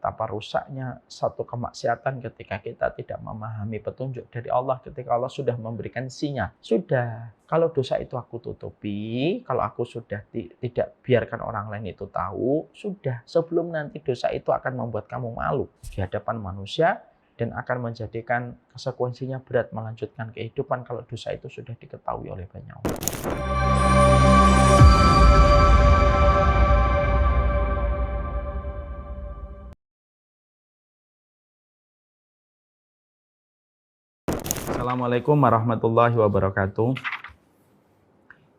betapa rusaknya satu kemaksiatan ketika kita tidak memahami petunjuk dari Allah, ketika Allah sudah memberikan sinyal. Sudah, kalau dosa itu aku tutupi, kalau aku sudah tidak biarkan orang lain itu tahu, sudah, sebelum nanti dosa itu akan membuat kamu malu di hadapan manusia dan akan menjadikan konsekuensinya berat melanjutkan kehidupan kalau dosa itu sudah diketahui oleh banyak orang. Assalamualaikum warahmatullahi wabarakatuh.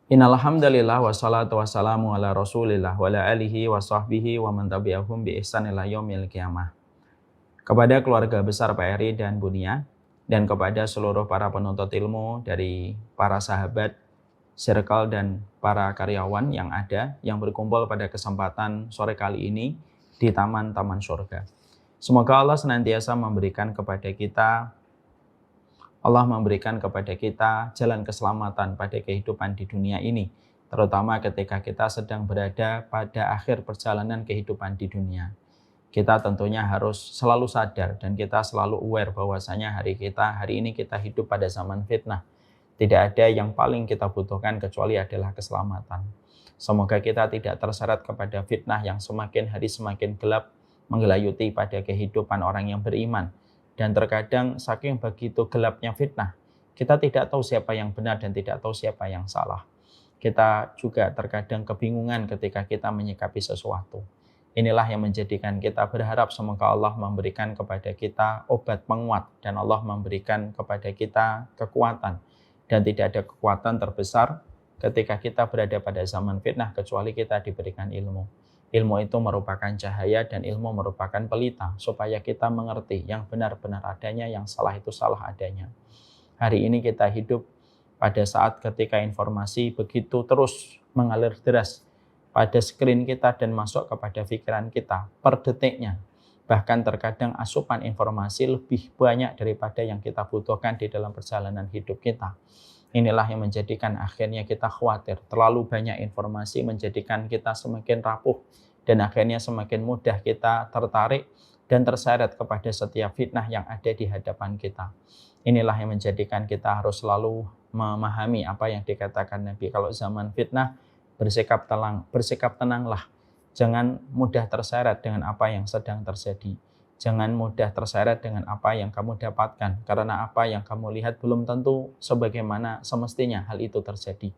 Innal hamdalillah wassalatu wassalamu ala Rasulillah wa ala alihi wa sahbihi wa man tabi'ahum bi ihsan ila yaumil qiyamah. Kepada keluarga besar Pak Eri dan Bunia dan kepada seluruh para penuntut ilmu dari para sahabat, circle dan para karyawan yang ada yang berkumpul pada kesempatan sore kali ini di taman-taman surga. Semoga Allah senantiasa memberikan kepada kita jalan keselamatan pada kehidupan di dunia ini, terutama ketika kita sedang berada pada akhir perjalanan kehidupan di dunia. Kita tentunya harus selalu sadar dan kita selalu aware bahwasanya hari ini kita hidup pada zaman fitnah. Tidak ada yang paling kita butuhkan kecuali adalah keselamatan. Semoga kita tidak terseret kepada fitnah yang semakin hari semakin gelap menggelayuti pada kehidupan orang yang beriman. Dan terkadang saking begitu gelapnya fitnah, kita tidak tahu siapa yang benar dan tidak tahu siapa yang salah. Kita juga terkadang kebingungan ketika kita menyikapi sesuatu. Inilah yang menjadikan kita berharap semoga Allah memberikan kepada kita obat penguat dan Allah memberikan kepada kita kekuatan. Dan tidak ada kekuatan terbesar ketika kita berada pada zaman fitnah kecuali kita diberikan ilmu. Ilmu itu merupakan cahaya dan ilmu merupakan pelita supaya kita mengerti yang benar-benar adanya, yang salah itu salah adanya. Hari ini kita hidup pada saat ketika informasi begitu terus mengalir deras pada skrin kita dan masuk kepada pikiran kita per detiknya. Bahkan terkadang asupan informasi lebih banyak daripada yang kita butuhkan di dalam perjalanan hidup kita. Inilah yang menjadikan akhirnya kita khawatir. Terlalu banyak informasi menjadikan kita semakin rapuh dan akhirnya semakin mudah kita tertarik dan terseret kepada setiap fitnah yang ada di hadapan kita. Inilah yang menjadikan kita harus selalu memahami apa yang dikatakan Nabi. Kalau zaman fitnah, bersikap tenanglah. Jangan mudah terseret dengan apa yang sedang terjadi. Jangan mudah terseret dengan apa yang kamu dapatkan. Karena apa yang kamu lihat belum tentu sebagaimana semestinya hal itu terjadi.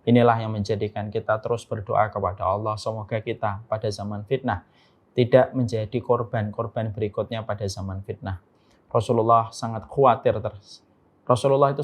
Inilah yang menjadikan kita terus berdoa kepada Allah. Semoga kita pada zaman fitnah tidak menjadi korban berikutnya pada zaman fitnah. Rasulullah itu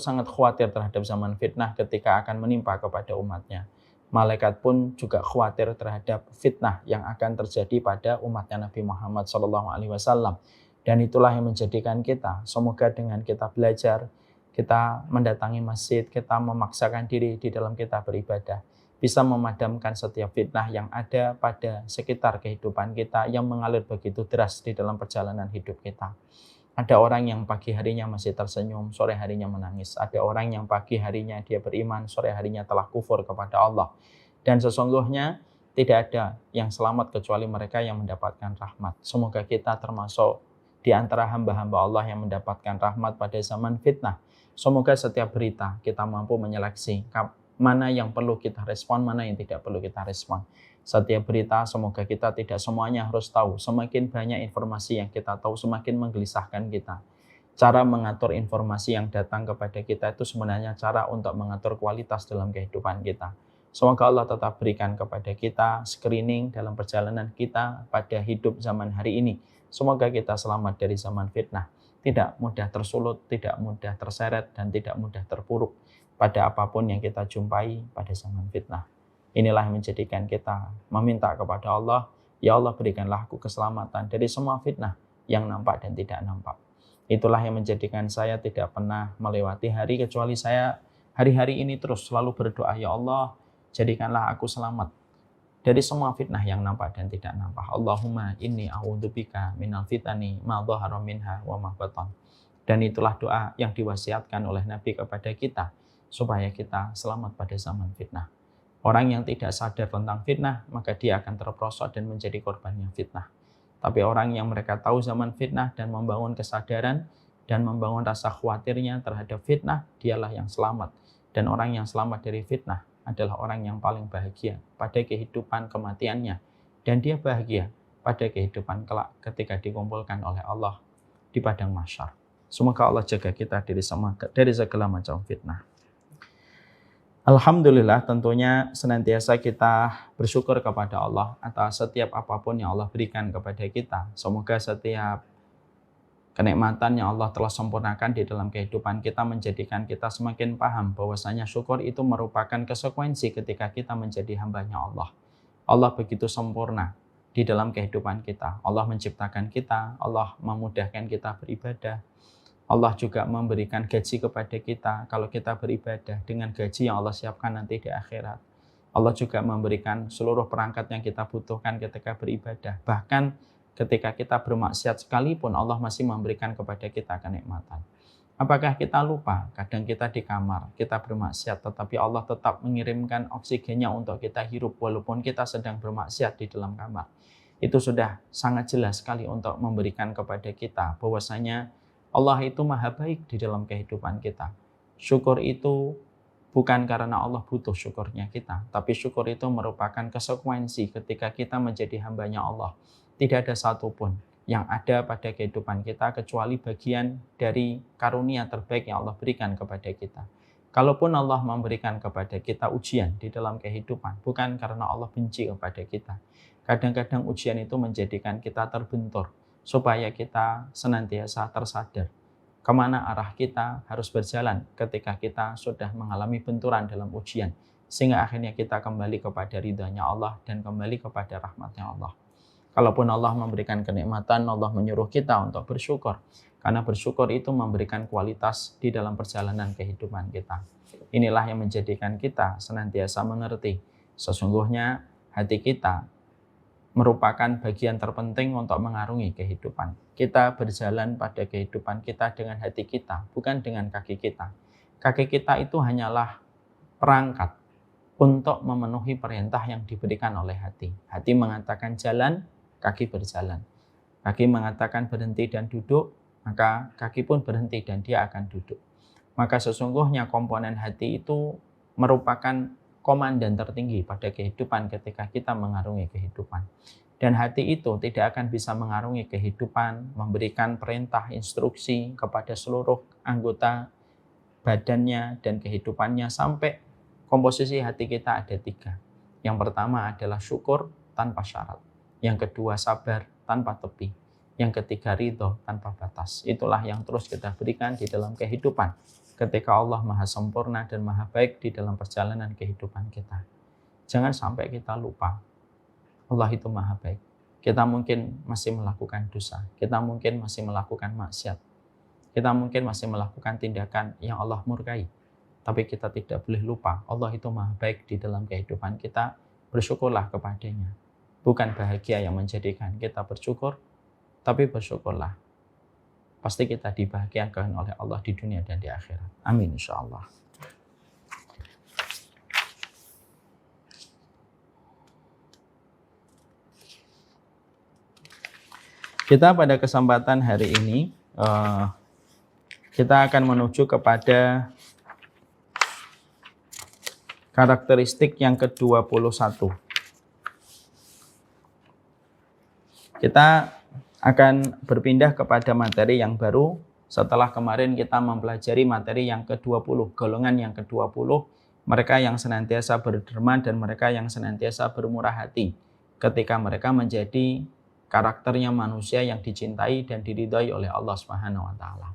sangat khawatir terhadap zaman fitnah ketika akan menimpa kepada umatnya. Malaikat pun juga khawatir terhadap fitnah yang akan terjadi pada umatnya Nabi Muhammad SAW. Dan itulah yang menjadikan kita, semoga dengan kita belajar, kita mendatangi masjid, kita memaksakan diri di dalam kita beribadah, bisa memadamkan setiap fitnah yang ada pada sekitar kehidupan kita yang mengalir begitu deras di dalam perjalanan hidup kita. Ada orang yang pagi harinya masih tersenyum, sore harinya menangis. Ada orang yang pagi harinya dia beriman, sore harinya telah kufur kepada Allah. Dan sesungguhnya tidak ada yang selamat kecuali mereka yang mendapatkan rahmat. Semoga kita termasuk di antara hamba-hamba Allah yang mendapatkan rahmat pada zaman fitnah. Semoga setiap berita kita mampu menyeleksi mana yang perlu kita respon, mana yang tidak perlu kita respon. Setiap berita semoga kita tidak semuanya harus tahu. Semakin banyak informasi yang kita tahu, semakin menggelisahkan kita. Cara mengatur informasi yang datang kepada kita itu sebenarnya cara untuk mengatur kualitas dalam kehidupan kita. Semoga Allah tetap berikan kepada kita screening dalam perjalanan kita pada hidup zaman hari ini. Semoga kita selamat dari zaman fitnah. Tidak mudah tersulut, tidak mudah terseret, dan tidak mudah terpuruk pada apapun yang kita jumpai pada zaman fitnah. Inilah yang menjadikan kita meminta kepada Allah, ya Allah berikanlah aku keselamatan dari semua fitnah yang nampak dan tidak nampak. Itulah yang menjadikan saya tidak pernah melewati hari kecuali saya hari-hari ini terus selalu berdoa, ya Allah jadikanlah aku selamat dari semua fitnah yang nampak dan tidak nampak. Allahumma inni a'udzubika minal fitani ma dhahara minha wa ma batan. Dan itulah doa yang diwasiatkan oleh Nabi kepada kita supaya kita selamat pada zaman fitnah. Orang yang tidak sadar tentang fitnah, maka dia akan terperosok dan menjadi korbannya fitnah. Tapi orang yang mereka tahu zaman fitnah dan membangun kesadaran dan membangun rasa khawatirnya terhadap fitnah, dialah yang selamat. Dan orang yang selamat dari fitnah adalah orang yang paling bahagia pada kehidupan kematiannya. Dan dia bahagia pada kehidupan kelak ketika dikumpulkan oleh Allah di padang mahsyar. Semoga Allah jaga kita dari segala macam fitnah. Alhamdulillah, tentunya senantiasa kita bersyukur kepada Allah atas setiap apapun yang Allah berikan kepada kita. Semoga setiap kenikmatan yang Allah telah sempurnakan di dalam kehidupan kita menjadikan kita semakin paham bahwasanya syukur itu merupakan konsekuensi ketika kita menjadi hambanya Allah. Allah begitu sempurna di dalam kehidupan kita. Allah menciptakan kita, Allah memudahkan kita beribadah. Allah juga memberikan gaji kepada kita kalau kita beribadah dengan gaji yang Allah siapkan nanti di akhirat. Allah juga memberikan seluruh perangkat yang kita butuhkan ketika beribadah. Bahkan ketika kita bermaksiat sekalipun Allah masih memberikan kepada kita kenikmatan. Apakah kita lupa? Kadang kita di kamar, kita bermaksiat, tetapi Allah tetap mengirimkan oksigennya untuk kita hirup walaupun kita sedang bermaksiat di dalam kamar. Itu sudah sangat jelas sekali untuk memberikan kepada kita bahwasanya Allah itu maha baik di dalam kehidupan kita. Syukur itu bukan karena Allah butuh syukurnya kita, tapi syukur itu merupakan konsekuensi ketika kita menjadi hambanya Allah. Tidak ada satupun yang ada pada kehidupan kita kecuali bagian dari karunia terbaik yang Allah berikan kepada kita. Kalaupun Allah memberikan kepada kita ujian di dalam kehidupan, bukan karena Allah benci kepada kita. Kadang-kadang ujian itu menjadikan kita terbentur, supaya kita senantiasa tersadar kemana arah kita harus berjalan ketika kita sudah mengalami benturan dalam ujian, sehingga akhirnya kita kembali kepada ridhanya Allah dan kembali kepada rahmatnya Allah. Kalaupun Allah memberikan kenikmatan, Allah menyuruh kita untuk bersyukur, karena bersyukur itu memberikan kualitas di dalam perjalanan kehidupan kita. Inilah yang menjadikan kita senantiasa mengerti sesungguhnya hati kita merupakan bagian terpenting untuk mengarungi kehidupan. Kita berjalan pada kehidupan kita dengan hati kita, bukan dengan kaki kita. Kaki kita itu hanyalah perangkat untuk memenuhi perintah yang diberikan oleh hati. Hati mengatakan jalan, kaki berjalan. Kaki mengatakan berhenti dan duduk, maka kaki pun berhenti dan dia akan duduk. Maka sesungguhnya komponen hati itu merupakan komandan tertinggi pada kehidupan ketika kita mengarungi kehidupan. Dan hati itu tidak akan bisa mengarungi kehidupan, memberikan perintah, instruksi kepada seluruh anggota badannya dan kehidupannya sampai komposisi hati kita ada 3. Yang pertama adalah syukur tanpa syarat. Yang kedua sabar tanpa tepi. Yang ketiga ridho tanpa batas. Itulah yang terus kita berikan di dalam kehidupan ketika Allah maha sempurna dan maha baik di dalam perjalanan kehidupan kita. Jangan sampai kita lupa Allah itu maha baik. Kita mungkin masih melakukan dosa, kita mungkin masih melakukan maksiat, kita mungkin masih melakukan tindakan yang Allah murkai. Tapi kita tidak boleh lupa Allah itu maha baik di dalam kehidupan kita. Bersyukurlah kepadanya. Bukan bahagia yang menjadikan kita bersyukur, tapi bersyukurlah. Pasti kita dibahagiakan oleh Allah di dunia dan di akhirat. Amin insyaallah. Kita pada kesempatan hari ini, kita akan menuju kepada karakteristik yang ke-21. Kita akan berpindah kepada materi yang baru setelah kemarin kita mempelajari materi yang ke-20, golongan yang ke-20, mereka yang senantiasa berderma dan mereka yang senantiasa bermurah hati ketika mereka menjadi karakternya manusia yang dicintai dan diridhai oleh Allah Subhanahu wa taala.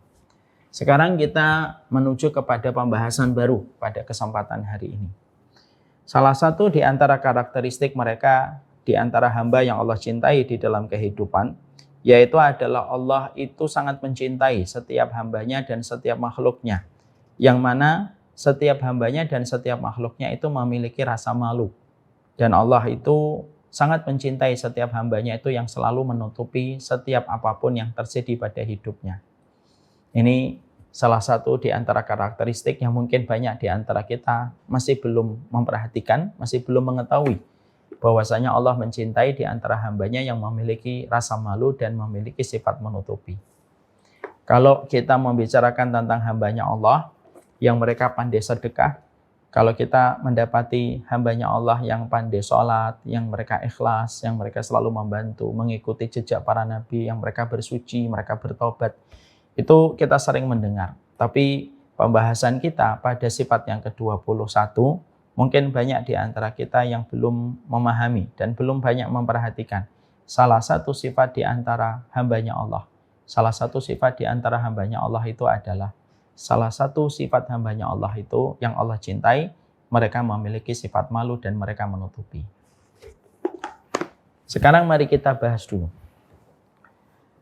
Sekarang kita menuju kepada pembahasan baru pada kesempatan hari ini. Salah satu di antara karakteristik mereka di antara hamba yang Allah cintai di dalam kehidupan yaitu adalah Allah itu sangat mencintai setiap hambanya dan setiap makhluknya. Yang mana setiap hambanya dan setiap makhluknya itu memiliki rasa malu. Dan Allah itu sangat mencintai setiap hambanya itu yang selalu menutupi setiap apapun yang terjadi pada hidupnya. Ini salah satu di antara karakteristik yang mungkin banyak di antara kita masih belum memperhatikan, masih belum mengetahui. bahwasanya Allah mencintai di antara hambanya yang memiliki rasa malu dan memiliki sifat menutupi. Kalau kita membicarakan tentang hambanya Allah yang mereka pandai sedekah, kalau kita mendapati hambanya Allah yang pandai sholat, yang mereka ikhlas, yang mereka selalu membantu, mengikuti jejak para nabi, yang mereka bersuci, mereka bertobat, itu kita sering mendengar. Tapi pembahasan kita pada sifat yang ke-21, mungkin banyak di antara kita yang belum memahami dan belum banyak memperhatikan salah satu sifat di antara hambanya Allah. Salah satu sifat di antara hambanya Allah itu adalah salah satu sifat hambanya Allah itu yang Allah cintai, mereka memiliki sifat malu dan mereka menutupi. Sekarang mari kita bahas dulu.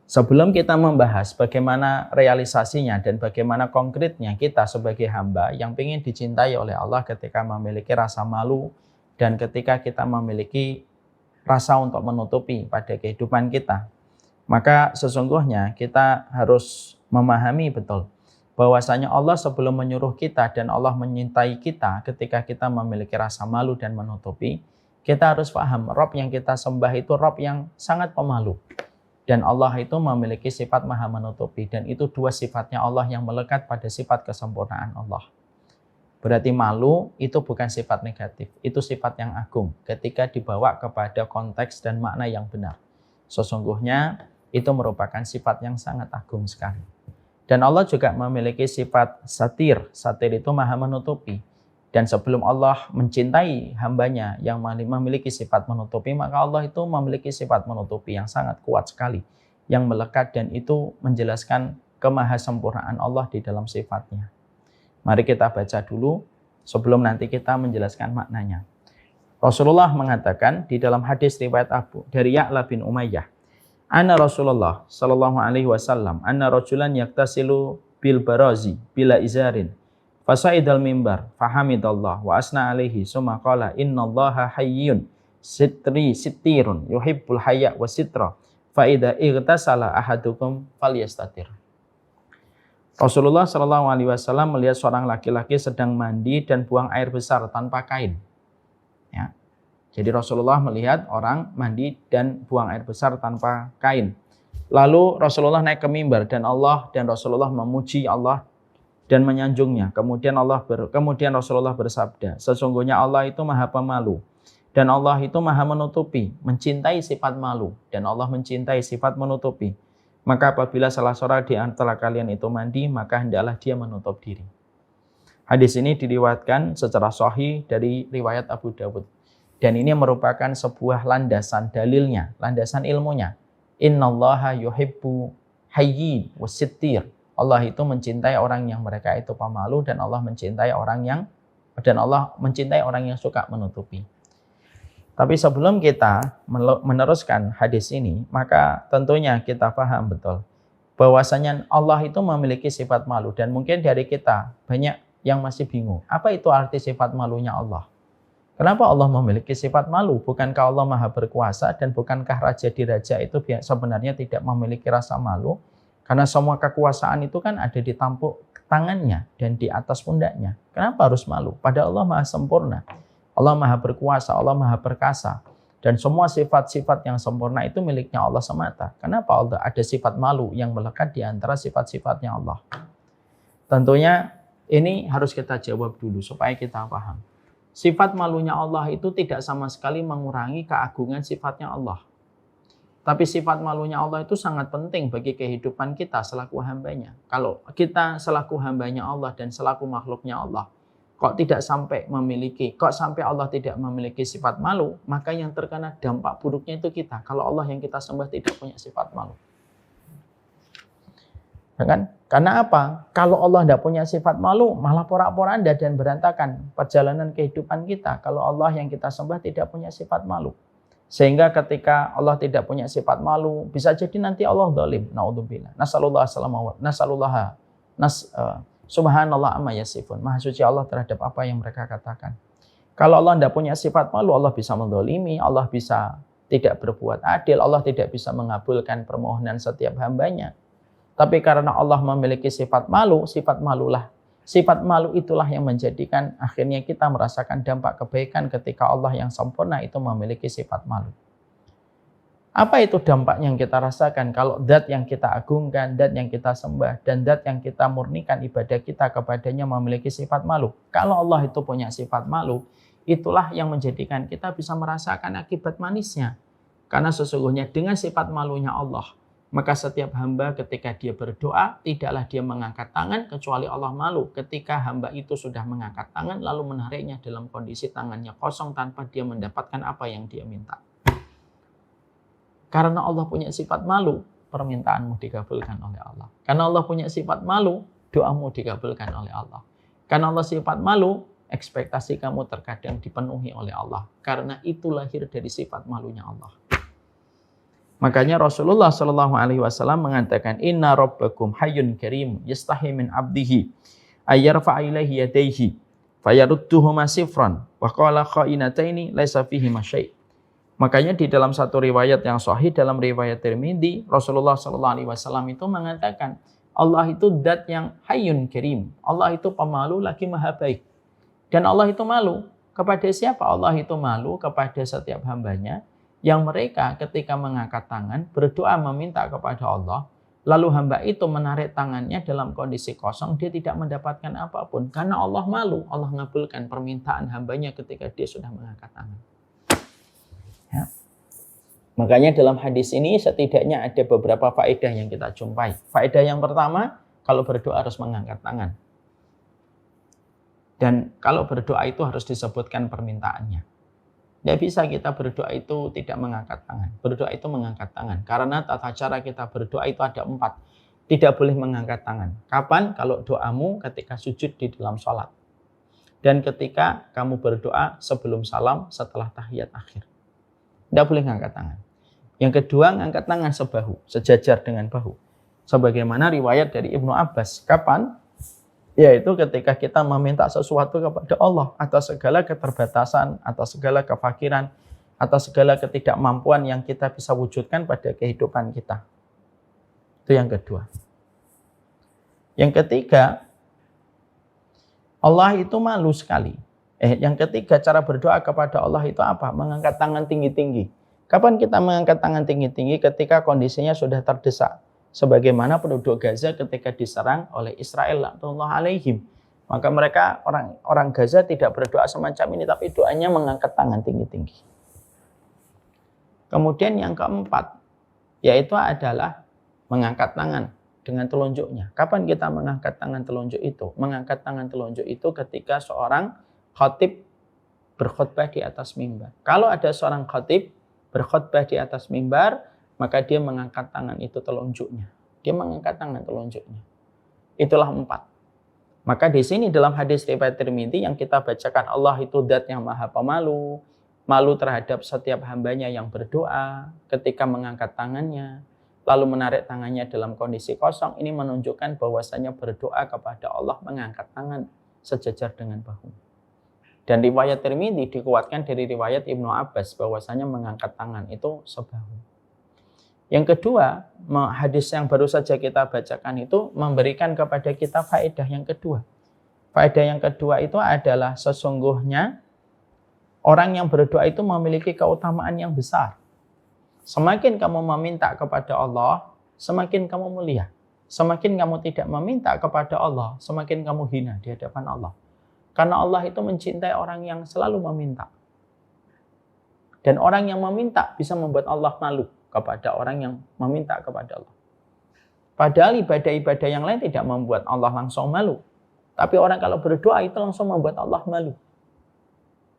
Sebelum kita membahas bagaimana realisasinya dan bagaimana konkretnya kita sebagai hamba yang ingin dicintai oleh Allah ketika memiliki rasa malu dan ketika kita memiliki rasa untuk menutupi pada kehidupan kita, maka sesungguhnya kita harus memahami betul bahwasanya Allah sebelum menyuruh kita dan Allah menyintai kita ketika kita memiliki rasa malu dan menutupi, kita harus paham Rabb yang kita sembah itu Rabb yang sangat pemalu. Dan Allah itu memiliki sifat maha menutupi. Dan itu dua sifatnya Allah yang melekat pada sifat kesempurnaan Allah. Berarti malu itu bukan sifat negatif. Itu sifat yang agung ketika dibawa kepada konteks dan makna yang benar. Sesungguhnya itu merupakan sifat yang sangat agung sekali. Dan Allah juga memiliki sifat satir. Satir itu maha menutupi. Dan sebelum Allah mencintai hambanya yang memiliki sifat menutupi, maka Allah itu memiliki sifat menutupi yang sangat kuat sekali, yang melekat dan itu menjelaskan kemahasempurnaan Allah di dalam sifatnya. Mari kita baca dulu sebelum nanti kita menjelaskan maknanya. Rasulullah mengatakan di dalam hadis riwayat Abu dari Ya'la bin Umayyah, Anna Rasulullah sallallahu alaihi wasallam anna rajulan yaktasilu bil barazi bila izarin fasaidal mimbar fahamidallah wa asna alaihi summa qala innallaha hayyun sitirun yuhibbul hayya wa sitra fa idza igtasala ahadukum falyastatir. Rasulullah sallallahu alaihi wasallam melihat seorang laki-laki sedang mandi dan buang air besar tanpa kain. Ya. Jadi Rasulullah melihat orang mandi dan buang air besar tanpa kain. Lalu Rasulullah naik ke mimbar dan Rasulullah memuji Allah dan menyanjungnya. Kemudian Rasulullah bersabda, sesungguhnya Allah itu maha pemalu dan Allah itu maha menutupi, mencintai sifat malu dan Allah mencintai sifat menutupi. Maka apabila salah seorang di antara kalian itu mandi, maka hendaklah dia menutup diri. Hadis ini diriwayatkan secara sahih dari riwayat Abu Dawud. Dan ini merupakan sebuah landasan dalilnya, landasan ilmunya. Innallaha yuhibbu hayyin wasittir. Allah itu mencintai orang yang mereka itu pemalu dan Allah mencintai orang yang suka menutupi. Tapi sebelum kita meneruskan hadis ini, maka tentunya kita paham betul bahwasanya Allah itu memiliki sifat malu dan mungkin dari kita banyak yang masih bingung. Apa itu arti sifat malunya Allah? Kenapa Allah memiliki sifat malu? Bukankah Allah maha berkuasa dan bukankah raja di raja itu sebenarnya tidak memiliki rasa malu? Karena semua kekuasaan itu kan ada di tampuk tangannya dan di atas pundaknya. Kenapa harus malu? Padahal Allah maha sempurna. Allah maha berkuasa, Allah maha perkasa. Dan semua sifat-sifat yang sempurna itu miliknya Allah semata. Kenapa Allah ada sifat malu yang melekat di antara sifat-sifatnya Allah? Tentunya ini harus kita jawab dulu supaya kita paham. Sifat malunya Allah itu tidak sama sekali mengurangi keagungan sifatnya Allah. Tapi sifat malunya Allah itu sangat penting bagi kehidupan kita selaku hambanya. Kalau kita selaku hambanya Allah dan selaku makhluknya Allah, kok sampai Allah tidak memiliki sifat malu, maka yang terkena dampak buruknya itu kita. Kalau Allah yang kita sembah tidak punya sifat malu. Kan? Karena apa? Kalau Allah tidak punya sifat malu, malah porak-poranda dan berantakan perjalanan kehidupan kita. Kalau Allah yang kita sembah tidak punya sifat malu. Sehingga ketika Allah tidak punya sifat malu, bisa jadi nanti Allah zalim. Naudzubillah. Subhanallah amma yasifun. Maha suci Allah terhadap apa yang mereka katakan. Kalau Allah tidak punya sifat malu, Allah bisa menzalimi, Allah bisa tidak berbuat adil, Allah tidak bisa mengabulkan permohonan setiap hambanya. Tapi karena Allah memiliki sifat malulah Sifat malu itulah yang menjadikan akhirnya kita merasakan dampak kebaikan ketika Allah yang sempurna itu memiliki sifat malu. Apa itu dampak yang kita rasakan kalau zat yang kita agungkan, zat yang kita sembah, dan zat yang kita murnikan ibadah kita kepadanya memiliki sifat malu? Kalau Allah itu punya sifat malu, itulah yang menjadikan kita bisa merasakan akibat manisnya. Karena sesungguhnya dengan sifat malunya Allah, maka setiap hamba ketika dia berdoa, tidaklah dia mengangkat tangan kecuali Allah malu. Ketika hamba itu sudah mengangkat tangan, lalu menariknya dalam kondisi tangannya kosong tanpa dia mendapatkan apa yang dia minta. Karena Allah punya sifat malu, permintaanmu dikabulkan oleh Allah. Karena Allah punya sifat malu, doamu dikabulkan oleh Allah. Karena Allah sifat malu, ekspektasi kamu terkadang dipenuhi oleh Allah. Karena itu lahir dari sifat malunya Allah. Makanya Rasulullah SAW mengatakan, Inna rabbakum hayyun karim yastahi min abdihi ayyarfa'a ilaihi yadayhi fayarudduhuma sifran wa qala kha'inataini laisa fihi masyai'. Makanya di dalam satu riwayat yang sahih, dalam riwayat Tirmidzi, Rasulullah SAW itu mengatakan, Allah itu zat yang hayyun karim. Allah itu pemalu lagi maha baik. Dan Allah itu malu. Kepada siapa Allah itu malu? Kepada setiap hambanya, yang mereka ketika mengangkat tangan, berdoa meminta kepada Allah, lalu hamba itu menarik tangannya dalam kondisi kosong, dia tidak mendapatkan apapun. Karena Allah malu, Allah mengabulkan permintaan hambanya ketika dia sudah mengangkat tangan. Ya. Makanya dalam hadis ini setidaknya ada beberapa faedah yang kita jumpai. Faedah yang pertama, kalau berdoa harus mengangkat tangan. Dan kalau berdoa itu harus disebutkan permintaannya. Tidak bisa kita berdoa itu tidak mengangkat tangan. Berdoa itu mengangkat tangan. Karena tata cara kita berdoa itu ada 4. Tidak boleh mengangkat tangan. Kapan? Kalau doamu ketika sujud di dalam sholat. Dan ketika kamu berdoa sebelum salam setelah tahiyat akhir. Tidak boleh ngangkat tangan. Yang kedua, ngangkat tangan sebahu, sejajar dengan bahu. Sebagaimana riwayat dari Ibnu Abbas. Kapan? Yaitu ketika kita meminta sesuatu kepada Allah atas segala keterbatasan, atas segala kefakiran, atas segala ketidakmampuan yang kita bisa wujudkan pada kehidupan kita. Itu yang kedua. Yang ketiga, Allah itu malu sekali. Yang ketiga, cara berdoa kepada Allah itu apa? Mengangkat tangan tinggi-tinggi. Kapan kita mengangkat tangan tinggi-tinggi? Ketika kondisinya sudah terdesak. Sebagaimana penduduk Gaza ketika diserang oleh Israel laknatullah alaihim. Maka mereka, orang Gaza tidak berdoa semacam ini, tapi doanya mengangkat tangan tinggi-tinggi. Kemudian yang keempat, yaitu adalah mengangkat tangan dengan telunjuknya. Kapan kita mengangkat tangan telunjuk itu? Mengangkat tangan telunjuk itu ketika seorang khatib berkhutbah di atas mimbar. Kalau ada seorang khatib berkhutbah di atas mimbar, maka dia mengangkat tangan itu telunjuknya. Dia mengangkat tangan telunjuknya. Itulah 4. Maka di sini dalam hadis riwayat Tirmidzi yang kita bacakan, Allah itu zat yang maha pemalu, malu terhadap setiap hambanya yang berdoa ketika mengangkat tangannya, lalu menarik tangannya dalam kondisi kosong. Ini menunjukkan bahwasanya berdoa kepada Allah mengangkat tangan sejajar dengan bahu. Dan riwayat Tirmidzi dikuatkan dari riwayat Ibnu Abbas bahwasanya mengangkat tangan itu sebahu. Yang kedua, hadis yang baru saja kita bacakan itu memberikan kepada kita faedah yang kedua. Faedah yang kedua itu adalah sesungguhnya orang yang berdoa itu memiliki keutamaan yang besar. Semakin kamu meminta kepada Allah, semakin kamu mulia. Semakin kamu tidak meminta kepada Allah, semakin kamu hina di hadapan Allah. Karena Allah itu mencintai orang yang selalu meminta. Dan orang yang meminta bisa membuat Allah malu kepada orang yang meminta kepada Allah. Padahal ibadah-ibadah yang lain tidak membuat Allah langsung malu. Tapi orang kalau berdoa itu langsung membuat Allah malu.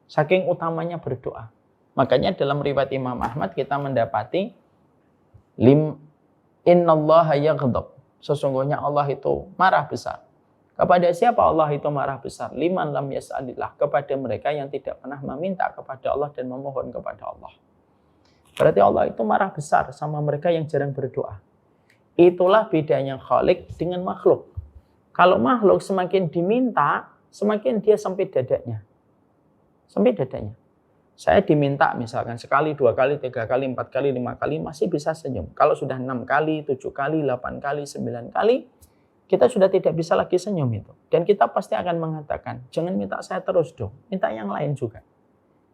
Saking utamanya berdoa. Makanya dalam riwayat Imam Ahmad kita mendapati innallaha yaghdab. Sesungguhnya Allah itu marah besar. Kepada siapa Allah itu marah besar? Liman lam yas'alillah. Kepada mereka yang tidak pernah meminta kepada Allah dan memohon kepada Allah. Berarti Allah itu marah besar sama mereka yang jarang berdoa. Itulah bedanya Khalik dengan makhluk. Kalau makhluk semakin diminta, semakin dia sempit dadanya. Sempit dadanya. Saya diminta misalkan sekali, 2 kali, 3 kali, 4 kali, 5 kali, masih bisa senyum. Kalau sudah 6 kali, 7 kali, 8 kali, 9 kali, kita sudah tidak bisa lagi senyum itu. Dan kita pasti akan mengatakan, jangan minta saya terus dong, minta yang lain juga.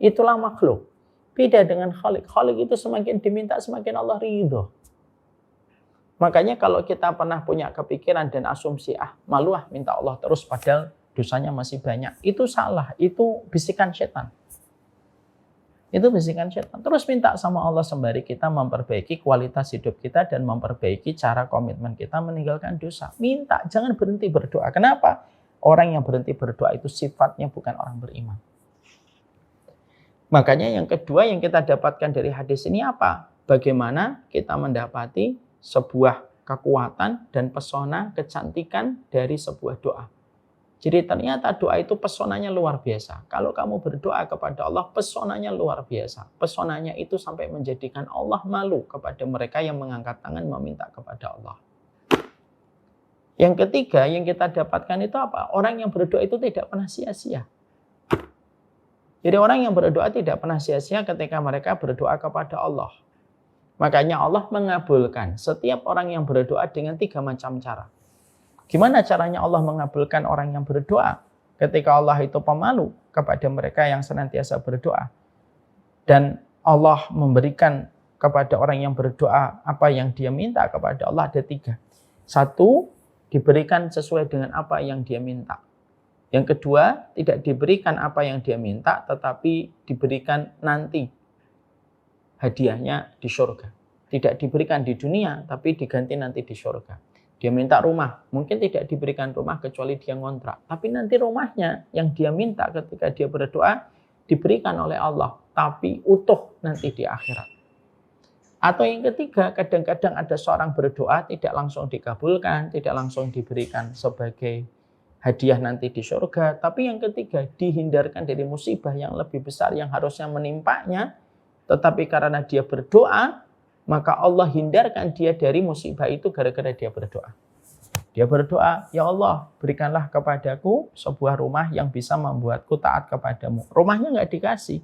Itulah makhluk. Beda dengan Khalik. Khalik itu semakin diminta, semakin Allah ridho. Makanya kalau kita pernah punya kepikiran dan asumsi, malu minta Allah terus padahal dosanya masih banyak. Itu salah, itu bisikan setan. Itu bisikan setan. Terus minta sama Allah sembari kita memperbaiki kualitas hidup kita dan memperbaiki cara komitmen kita meninggalkan dosa. Minta, jangan berhenti berdoa. Kenapa? Orang yang berhenti berdoa itu sifatnya bukan orang beriman. Makanya yang kedua yang kita dapatkan dari hadis ini apa? Bagaimana kita mendapati sebuah kekuatan dan pesona kecantikan dari sebuah doa. Jadi ternyata doa itu pesonanya luar biasa. Kalau kamu berdoa kepada Allah, pesonanya luar biasa. Pesonanya itu sampai menjadikan Allah malu kepada mereka yang mengangkat tangan meminta kepada Allah. Yang ketiga yang kita dapatkan itu apa? Orang yang berdoa itu tidak pernah sia-sia. Jadi orang yang berdoa tidak pernah sia-sia ketika mereka berdoa kepada Allah. Makanya Allah mengabulkan setiap orang yang berdoa dengan 3 macam cara. Gimana caranya Allah mengabulkan orang yang berdoa? Ketika Allah itu pemalu kepada mereka yang senantiasa berdoa. Dan Allah memberikan kepada orang yang berdoa apa yang dia minta kepada Allah ada 3. 1, diberikan sesuai dengan apa yang dia minta. Yang kedua, tidak diberikan apa yang dia minta, tetapi diberikan nanti hadiahnya di surga. Tidak diberikan di dunia, tapi diganti nanti di surga. Dia minta rumah, mungkin tidak diberikan rumah kecuali dia ngontrak. Tapi nanti rumahnya yang dia minta ketika dia berdoa diberikan oleh Allah, tapi utuh nanti di akhirat. Atau yang ketiga, kadang-kadang ada seorang berdoa tidak langsung dikabulkan, tidak langsung diberikan sebagai hadiah nanti di surga. Tapi yang ketiga, dihindarkan dari musibah yang lebih besar yang harusnya menimpanya. Tetapi karena dia berdoa, maka Allah hindarkan dia dari musibah itu gara-gara dia berdoa. Dia berdoa, ya Allah, berikanlah kepadaku sebuah rumah yang bisa membuatku taat kepadamu. Rumahnya nggak dikasih,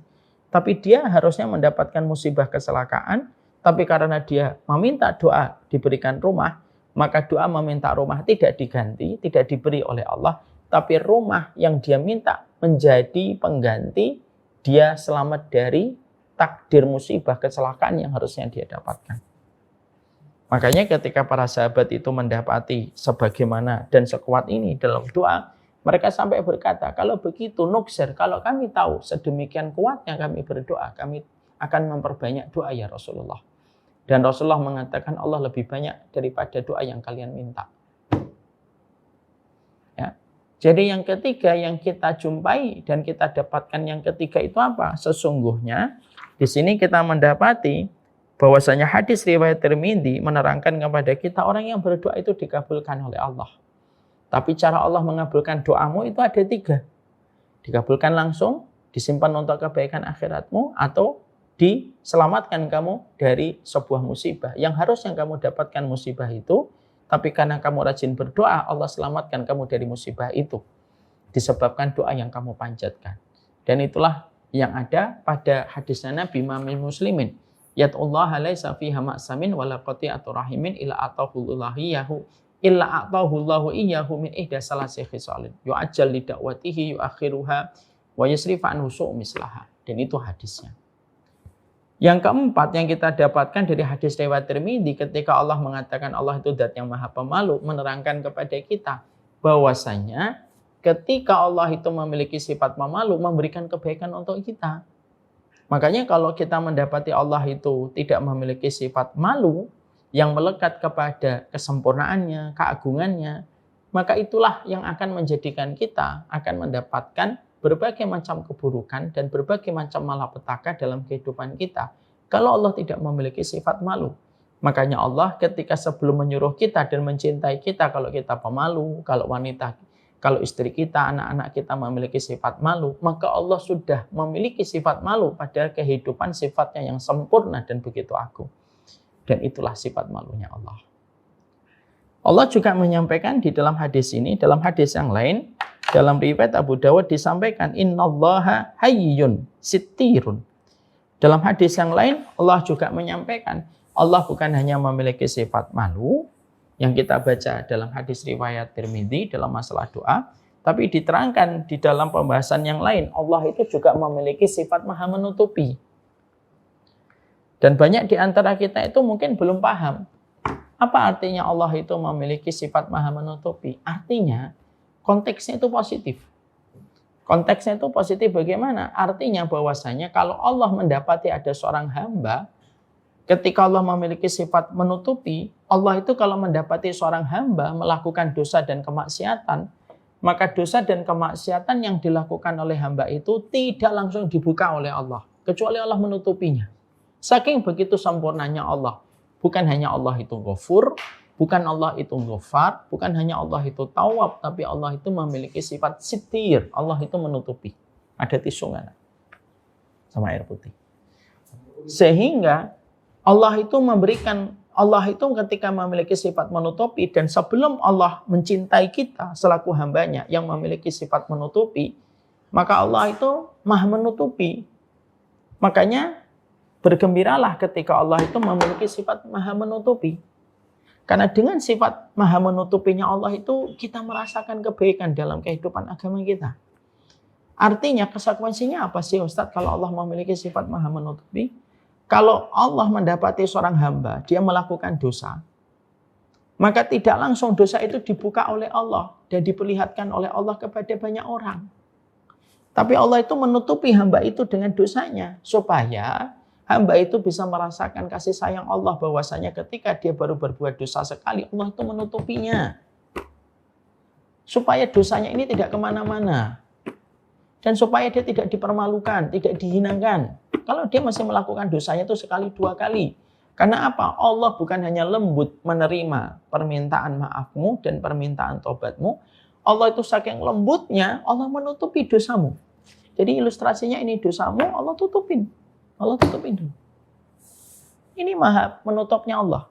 tapi dia harusnya mendapatkan musibah kecelakaan. Tapi karena dia meminta doa diberikan rumah, maka doa meminta rumah tidak diganti, tidak diberi oleh Allah. Tapi rumah yang dia minta menjadi pengganti dia selamat dari takdir musibah kecelakaan yang harusnya dia dapatkan. Makanya ketika para sahabat itu mendapati sebagaimana dan sekuat ini dalam doa, mereka sampai berkata, kalau begitu nuksir, kalau kami tahu sedemikian kuatnya kami berdoa, kami akan memperbanyak doa ya Rasulullah. Dan Rasulullah mengatakan Allah lebih banyak daripada doa yang kalian minta. Ya. Jadi yang ketiga yang kita jumpai dan kita dapatkan yang ketiga itu apa? Sesungguhnya di sini kita mendapati bahwasanya hadis riwayat Tirmidzi menerangkan kepada kita orang yang berdoa itu dikabulkan oleh Allah. Tapi cara Allah mengabulkan doamu itu ada 3. Dikabulkan langsung, disimpan untuk kebaikan akhiratmu, atau diselamatkan kamu dari sebuah musibah. Yang harusnya kamu dapatkan musibah itu, tapi karena kamu rajin berdoa, Allah selamatkan kamu dari musibah itu. Disebabkan doa yang kamu panjatkan. Dan itulah yang ada pada hadisnya Nabi Imamil Muslimin. Yat'ullaha laisa fiha ma'samin wala qati'atu rahimin illa atahullahu iyyahu min ihda salasi khisalin. Yu'ajjal li da'watihi yu'akhiruha wa yasrifu anhu su'u mislaha. Dan itu hadisnya. Yang keempat yang kita dapatkan dari hadis riwayat Tirmidzi ketika Allah mengatakan Allah itu zat yang maha pemalu, menerangkan kepada kita bahwasanya ketika Allah itu memiliki sifat pemalu, memberikan kebaikan untuk kita. Makanya kalau kita mendapati Allah itu tidak memiliki sifat malu yang melekat kepada kesempurnaannya, keagungannya, maka itulah yang akan menjadikan kita akan mendapatkan berbagai macam keburukan dan berbagai macam malapetaka dalam kehidupan kita. Kalau Allah tidak memiliki sifat malu. Makanya Allah ketika sebelum menyuruh kita dan mencintai kita, kalau kita pemalu, kalau istri kita, anak-anak kita memiliki sifat malu, maka Allah sudah memiliki sifat malu pada kehidupan sifatnya yang sempurna dan begitu agung. Dan itulah sifat malunya Allah. Allah juga menyampaikan di dalam hadis ini, dalam hadis yang lain, dalam riwayat Abu Dawud disampaikan, innallaha hayyun sittirun. Dalam hadis yang lain, Allah juga menyampaikan, Allah bukan hanya memiliki sifat malu, yang kita baca dalam hadis riwayat Tirmidzi dalam masalah doa, tapi diterangkan di dalam pembahasan yang lain, Allah itu juga memiliki sifat maha menutupi. Dan banyak di antara kita itu mungkin belum paham. Apa artinya Allah itu memiliki sifat maha menutupi? Artinya, konteksnya itu positif. Konteksnya itu positif bagaimana? Artinya bahwasanya kalau Allah mendapati ada seorang hamba, ketika Allah memiliki sifat menutupi, Allah itu kalau mendapati seorang hamba melakukan dosa dan kemaksiatan, maka dosa dan kemaksiatan yang dilakukan oleh hamba itu tidak langsung dibuka oleh Allah, kecuali Allah menutupinya. Saking begitu sempurnanya Allah. Bukan hanya Allah itu Ghafur, bukan Allah itu Ghaffar, bukan hanya Allah itu Tawwab, tapi Allah itu memiliki sifat sitir. Allah itu menutupi. Ada tisu nggak? Sama air putih. Sehingga Allah itu ketika memiliki sifat menutupi, dan sebelum Allah mencintai kita selaku hambanya yang memiliki sifat menutupi, maka Allah itu maha menutupi. Makanya bergembiralah ketika Allah itu memiliki sifat maha menutupi. Karena dengan sifat maha menutupinya Allah itu kita merasakan kebaikan dalam kehidupan agama kita. Artinya konsekuensinya apa sih Ustadz kalau Allah memiliki sifat maha menutupi? Kalau Allah mendapati seorang hamba, dia melakukan dosa, maka tidak langsung dosa itu dibuka oleh Allah dan diperlihatkan oleh Allah kepada banyak orang. Tapi Allah itu menutupi hamba itu dengan dosanya, supaya hamba itu bisa merasakan kasih sayang Allah, bahwasanya ketika dia baru berbuat dosa sekali, Allah itu menutupinya. Supaya dosanya ini tidak kemana-mana. Dan supaya dia tidak dipermalukan, tidak dihinakan. Kalau dia masih melakukan dosanya itu sekali, dua kali. Karena apa? Allah bukan hanya lembut menerima permintaan maafmu dan permintaan tobatmu. Allah itu saking lembutnya, Allah menutupi dosamu. Jadi ilustrasinya ini dosamu, Allah tutupin. Allah tutupin dulu. Ini maha menutupnya Allah.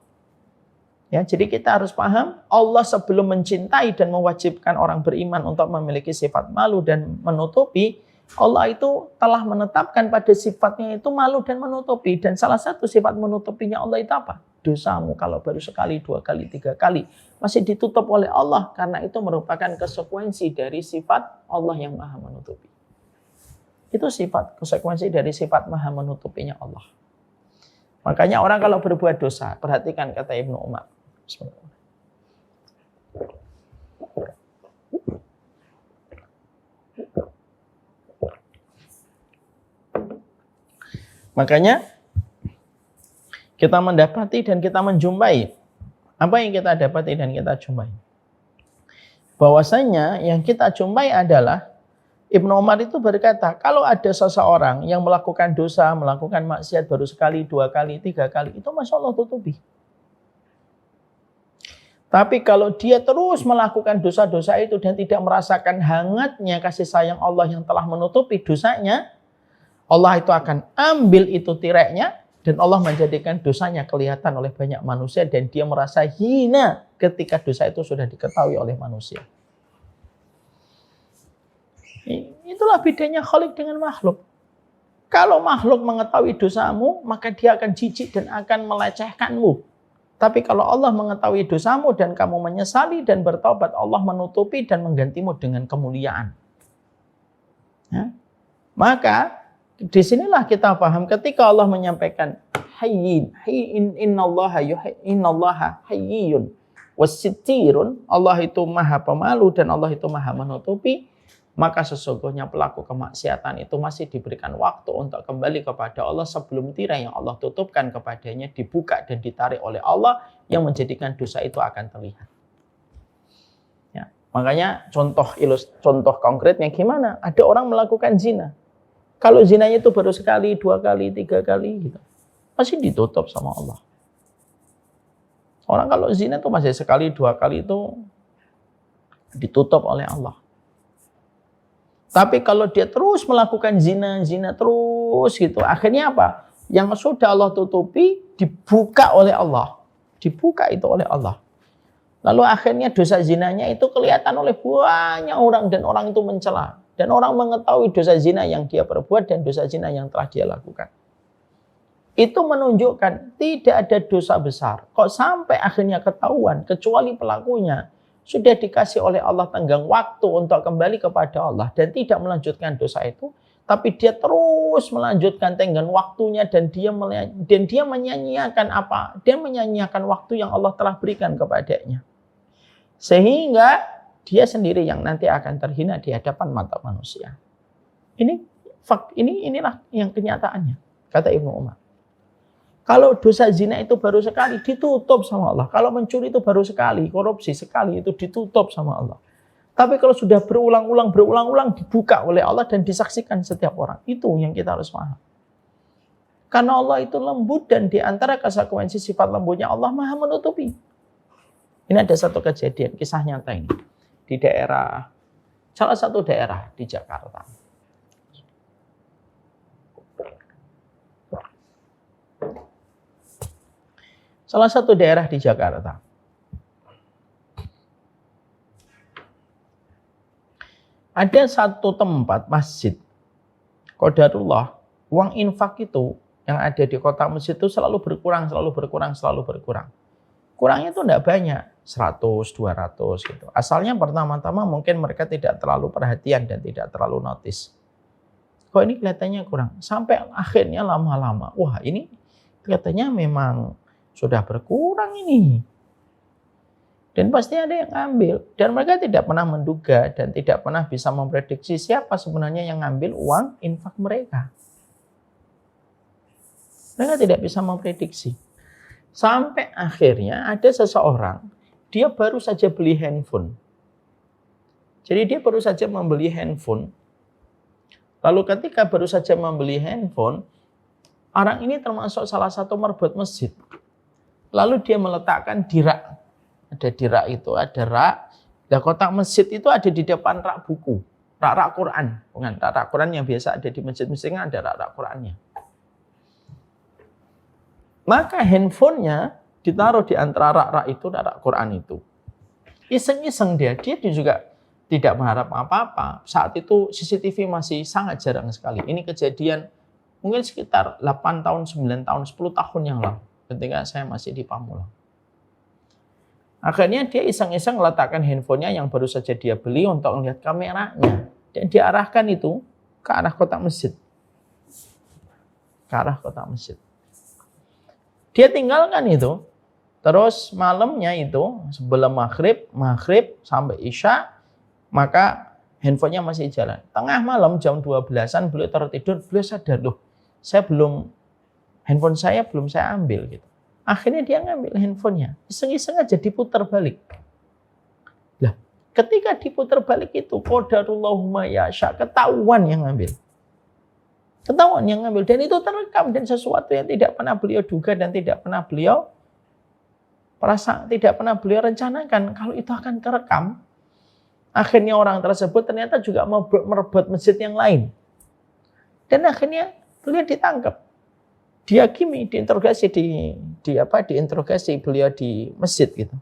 Ya, jadi kita harus paham, Allah sebelum mencintai dan mewajibkan orang beriman untuk memiliki sifat malu dan menutupi, Allah itu telah menetapkan pada sifatnya itu malu dan menutupi. Dan salah satu sifat menutupinya Allah itu apa? Dosamu kalau baru sekali, dua kali, tiga kali masih ditutup oleh Allah, karena itu merupakan konsekuensi dari sifat Allah yang maha menutupi. Itu konsekuensi dari sifat maha menutupinya Allah. Makanya orang kalau berbuat dosa, perhatikan kata Ibnu Umar. Makanya kita mendapati dan kita menjumpai. Apa yang kita dapati dan kita jumpai? Bahwasanya yang kita jumpai adalah Ibnu Umar itu berkata, kalau ada seseorang yang melakukan dosa, melakukan maksiat baru sekali, dua kali, tiga kali, itu Masya Allah tutupi. Tapi kalau dia terus melakukan dosa-dosa itu dan tidak merasakan hangatnya kasih sayang Allah yang telah menutupi dosanya, Allah itu akan ambil itu tireknya dan Allah menjadikan dosanya kelihatan oleh banyak manusia dan dia merasa hina ketika dosa itu sudah diketahui oleh manusia. Itulah bedanya Khalik dengan makhluk. Kalau makhluk mengetahui dosamu, maka dia akan jijik dan akan melecehkanmu. Tapi kalau Allah mengetahui dosamu dan kamu menyesali dan bertobat, Allah menutupi dan menggantimu dengan kemuliaan. Ya? Maka disinilah kita paham ketika Allah menyampaikan hayyin, innallaha hayyun wasittirun, Allah itu maha pemalu dan Allah itu maha menutupi. Maka sesungguhnya pelaku kemaksiatan itu masih diberikan waktu untuk kembali kepada Allah sebelum tirai yang Allah tutupkan kepadanya dibuka dan ditarik oleh Allah yang menjadikan dosa itu akan terlihat. Ya, makanya contoh konkretnya gimana? Ada orang melakukan zina. Kalau zinanya itu baru sekali, dua kali, tiga kali gitu, masih ditutup sama Allah. Orang kalau zina itu masih sekali, dua kali itu ditutup oleh Allah. Tapi kalau dia terus melakukan zina terus gitu, akhirnya apa? Yang sudah Allah tutupi dibuka oleh Allah. Dibuka itu oleh Allah. Lalu akhirnya dosa zinanya itu kelihatan oleh banyak orang dan orang itu mencela. Dan orang mengetahui dosa zina yang dia perbuat dan dosa zina yang telah dia lakukan. Itu menunjukkan tidak ada dosa besar. Kok sampai akhirnya ketahuan, kecuali pelakunya sudah dikasih oleh Allah tenggang waktu untuk kembali kepada Allah dan tidak melanjutkan dosa itu, tapi dia terus melanjutkan tenggang waktunya dan dia menyanyiakan apa? Dia menyanyiakan waktu yang Allah telah berikan kepadanya. Sehingga dia sendiri yang nanti akan terhina di hadapan mata manusia. Inilah yang kenyataannya, kata Ibnu Umar. Kalau dosa zina itu baru sekali, ditutup sama Allah. Kalau mencuri itu baru sekali, korupsi sekali, itu ditutup sama Allah. Tapi kalau sudah berulang-ulang dibuka oleh Allah dan disaksikan setiap orang. Itu yang kita harus paham. Karena Allah itu lembut dan di antara konsekuensi sifat lembutnya Allah Maha menutupi. Ini ada satu kejadian, kisah nyata ini. Di salah satu daerah di Jakarta. Salah satu daerah di Jakarta. Ada satu tempat masjid. Qadarullah, uang infak itu yang ada di kota masjid itu selalu berkurang. Kurangnya itu tidak banyak, 100, 200 gitu. Asalnya pertama-tama mungkin mereka tidak terlalu perhatian dan tidak terlalu notice. Kok ini kelihatannya kurang? Sampai akhirnya lama-lama, wah ini kelihatannya memang sudah berkurang ini. Dan pasti ada yang ngambil. Dan mereka tidak pernah menduga dan tidak pernah bisa memprediksi siapa sebenarnya yang ngambil uang infak mereka. Mereka tidak bisa memprediksi. Sampai akhirnya ada seseorang, dia baru saja beli handphone. Jadi dia baru saja membeli handphone. Lalu ketika baru saja membeli handphone, orang ini termasuk salah satu merbot masjid. Lalu dia meletakkan di rak. Ada di rak itu, ada rak. Nah, kotak masjid itu ada di depan rak buku. Rak Quran. Bukan rak Quran yang biasa ada di masjid-masjid, ada rak Qurannya. Maka handphonenya ditaruh di antara rak itu dan rak Quran itu. Iseng-iseng dia juga tidak mengharap apa-apa. Saat itu CCTV masih sangat jarang sekali. Ini kejadian mungkin sekitar 8 tahun, 9 tahun, 10 tahun yang lalu. Ketika saya masih di Pamulang. Akhirnya dia iseng-iseng meletakkan handphonenya yang baru saja dia beli untuk melihat kameranya. Dan diarahkan itu ke arah kotak masjid. Ke arah kotak masjid. Dia tinggalkan itu. Terus malamnya itu, sebelum maghrib sampai isya, maka handphonenya masih jalan. Tengah malam jam 12-an beliau tertidur, beliau sadar, loh, handphone saya belum saya ambil gitu. Akhirnya dia ngambil handphonenya, iseng-iseng aja diputar balik. Lah, ketika diputar balik itu, qadarullahu yasha, ketahuan yang ngambil. Ketahuan yang ngambil dan itu terekam dan sesuatu yang tidak pernah beliau duga dan tidak pernah beliau rencanakan kalau itu akan terekam. Akhirnya orang tersebut ternyata juga merebut masjid yang lain. Dan akhirnya beliau ditangkap. Dihakimi, diinterogasi diinterogasi beliau di masjid gitu.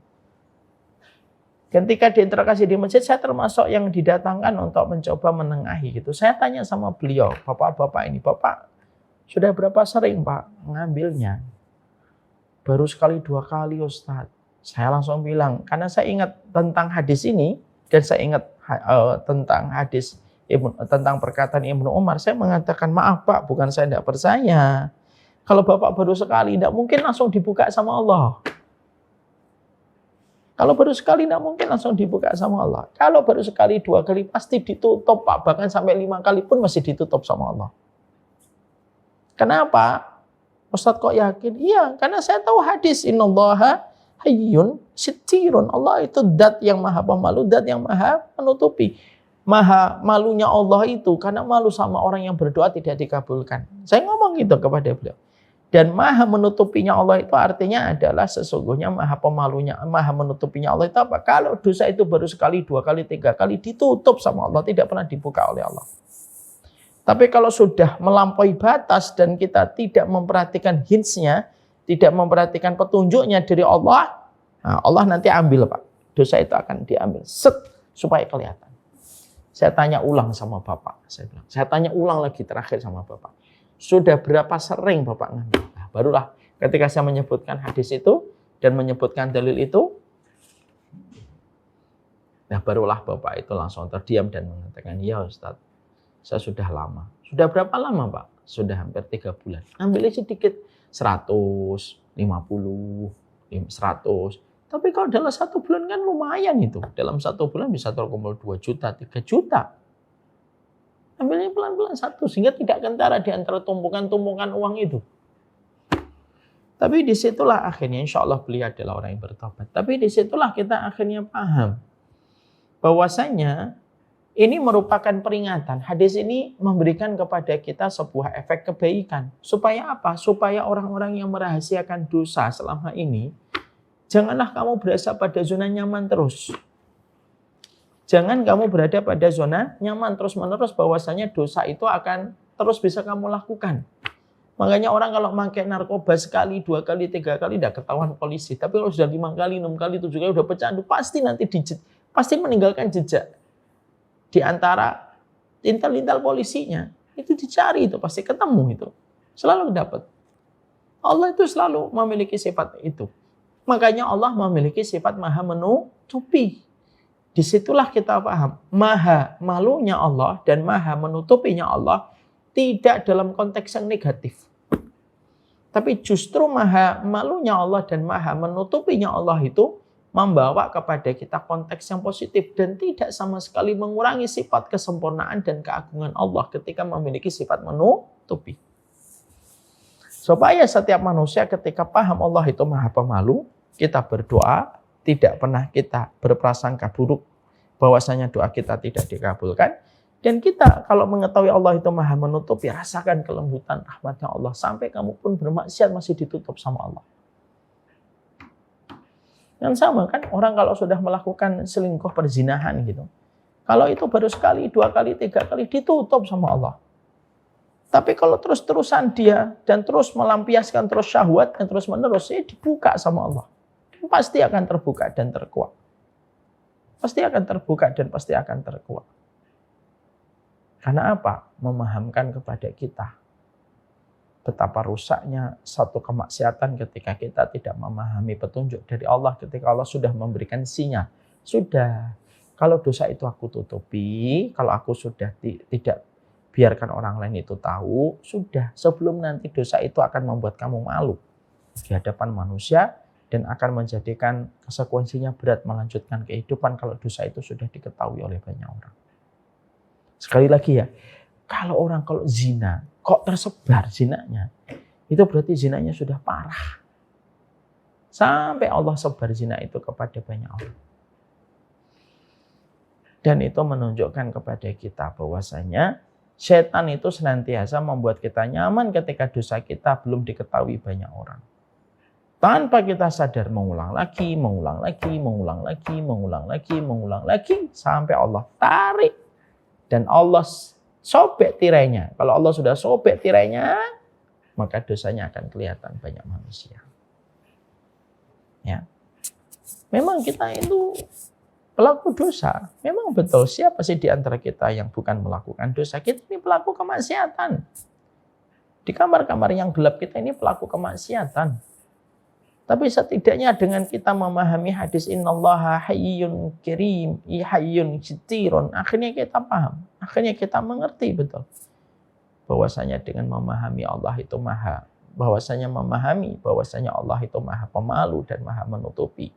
Ketika diinterogasi di masjid, saya termasuk yang didatangkan untuk mencoba menengahi gitu. Saya tanya sama beliau, bapak-bapak ini, bapak sudah berapa sering Pak ngambilnya? Baru sekali 2 kali Ustadz. Saya langsung bilang, karena saya ingat tentang hadis ini dan saya ingat tentang hadis tentang perkataan Ibnu Umar, saya mengatakan maaf Pak, bukan saya tidak percaya. Kalau Bapak baru sekali, tidak mungkin langsung dibuka sama Allah. Kalau baru sekali, tidak mungkin langsung dibuka sama Allah. Kalau baru sekali, 2 kali, pasti ditutup, Pak. Bahkan sampai 5 kali pun masih ditutup sama Allah. Kenapa? Ustadz kok yakin? Iya, karena saya tahu hadis. Innallaha hayyun sitirun. Allah itu zat yang maha pemalu, zat yang maha menutupi. Maha malunya Allah itu, karena malu sama orang yang berdoa tidak dikabulkan. Saya ngomong gitu kepada beliau. Dan maha menutupinya Allah itu artinya adalah sesungguhnya maha pemalunya, maha menutupinya Allah itu apa? Kalau dosa itu baru sekali, 2 kali, 3 kali ditutup sama Allah, tidak pernah dibuka oleh Allah. Tapi kalau sudah melampaui batas dan kita tidak memperhatikan hints-nya, tidak memperhatikan petunjuknya dari Allah, nah Allah nanti ambil Pak. Dosa itu akan diambil, supaya kelihatan. Saya tanya ulang sama Bapak, saya tanya ulang lagi terakhir sama Bapak. Sudah berapa sering Bapak ngambil? Nah, Nah, barulah ketika saya menyebutkan hadis itu dan menyebutkan dalil itu, nah barulah bapak itu langsung terdiam dan mengatakan, ya Ustadz, saya sudah lama. Sudah berapa lama Pak? Sudah hampir 3 bulan. Ambilnya sedikit, 100, 50, 100. Tapi kalau dalam 1 bulan kan lumayan itu. Dalam 1 bulan bisa terkumpul 2 juta, 3 juta. Ambilnya pelan-pelan 1, sehingga tidak kentara di antara tumpukan-tumpukan uang itu. Tapi disitulah akhirnya, insya Allah beliau adalah orang yang bertobat. Tapi disitulah kita akhirnya paham bahwasanya ini merupakan peringatan. Hadis ini memberikan kepada kita sebuah efek kebaikan. Supaya apa? Supaya orang-orang yang merahasiakan dosa selama ini, janganlah kamu berasa pada zona nyaman terus. Jangan kamu berada pada zona nyaman terus-menerus bahwasanya dosa itu akan terus bisa kamu lakukan. Makanya orang kalau pakai narkoba sekali, 2 kali, 3 kali tidak ketahuan polisi. Tapi kalau sudah 5 kali, 6 kali, 7 kali sudah pecandu, pasti nanti pasti meninggalkan jejak. Di antara intel-intel polisinya, itu dicari, itu pasti ketemu itu. Selalu dapat. Allah itu selalu memiliki sifat itu. Makanya Allah memiliki sifat maha menutupi. Disitulah kita paham. Maha malunya Allah dan maha menutupinya Allah tidak dalam konteks yang negatif. Tapi justru maha malunya Allah dan maha menutupinya Allah itu membawa kepada kita konteks yang positif dan tidak sama sekali mengurangi sifat kesempurnaan dan keagungan Allah ketika memiliki sifat menutupi. Supaya setiap manusia ketika paham Allah itu maha pemalu, kita berdoa, tidak pernah kita berprasangka buruk bahwasanya doa kita tidak dikabulkan. Dan kita kalau mengetahui Allah itu maha menutupi, rasakan kelembutan rahmatnya Allah. Sampai kamu pun bermaksiat masih ditutup sama Allah. Yang sama kan orang kalau sudah melakukan selingkuh perzinahan gitu. Kalau itu baru sekali, 2 kali, 3 kali ditutup sama Allah. Tapi kalau terus-terusan dia dan terus melampiaskan terus syahwat dan terus menerus, dibuka sama Allah. Pasti akan terbuka dan terkuat. Pasti akan terbuka dan pasti akan terkuat. Karena apa? Memahamkan kepada kita betapa rusaknya satu kemaksiatan ketika kita tidak memahami petunjuk dari Allah, ketika Allah sudah memberikan sinyal. Sudah, kalau dosa itu aku tutupi, kalau aku sudah tidak biarkan orang lain itu tahu, sudah, sebelum nanti dosa itu akan membuat kamu malu di hadapan manusia dan akan menjadikan konsekuensinya berat melanjutkan kehidupan kalau dosa itu sudah diketahui oleh banyak orang. Sekali lagi ya, kalau zina, kok tersebar zinanya, itu berarti zinanya sudah parah. Sampai Allah sebar zina itu kepada banyak orang. Dan itu menunjukkan kepada kita bahwasanya setan itu senantiasa membuat kita nyaman ketika dosa kita belum diketahui banyak orang. Tanpa kita sadar mengulang lagi, sampai Allah tarik. Dan Allah sobek tirainya. Kalau Allah sudah sobek tirainya, maka dosanya akan kelihatan banyak manusia. Ya. Memang kita itu pelaku dosa. Memang betul, siapa sih di antara kita yang bukan melakukan dosa? Kita ini pelaku kemaksiatan. Di kamar-kamar yang gelap kita ini pelaku kemaksiatan. Tapi setidaknya dengan kita memahami hadis innallaha hayyun karim, hayyun sitirun, akhirnya kita paham, akhirnya kita mengerti betul bahwasanya dengan memahami Allah itu bahwasanya Allah itu maha pemalu dan maha menutupi.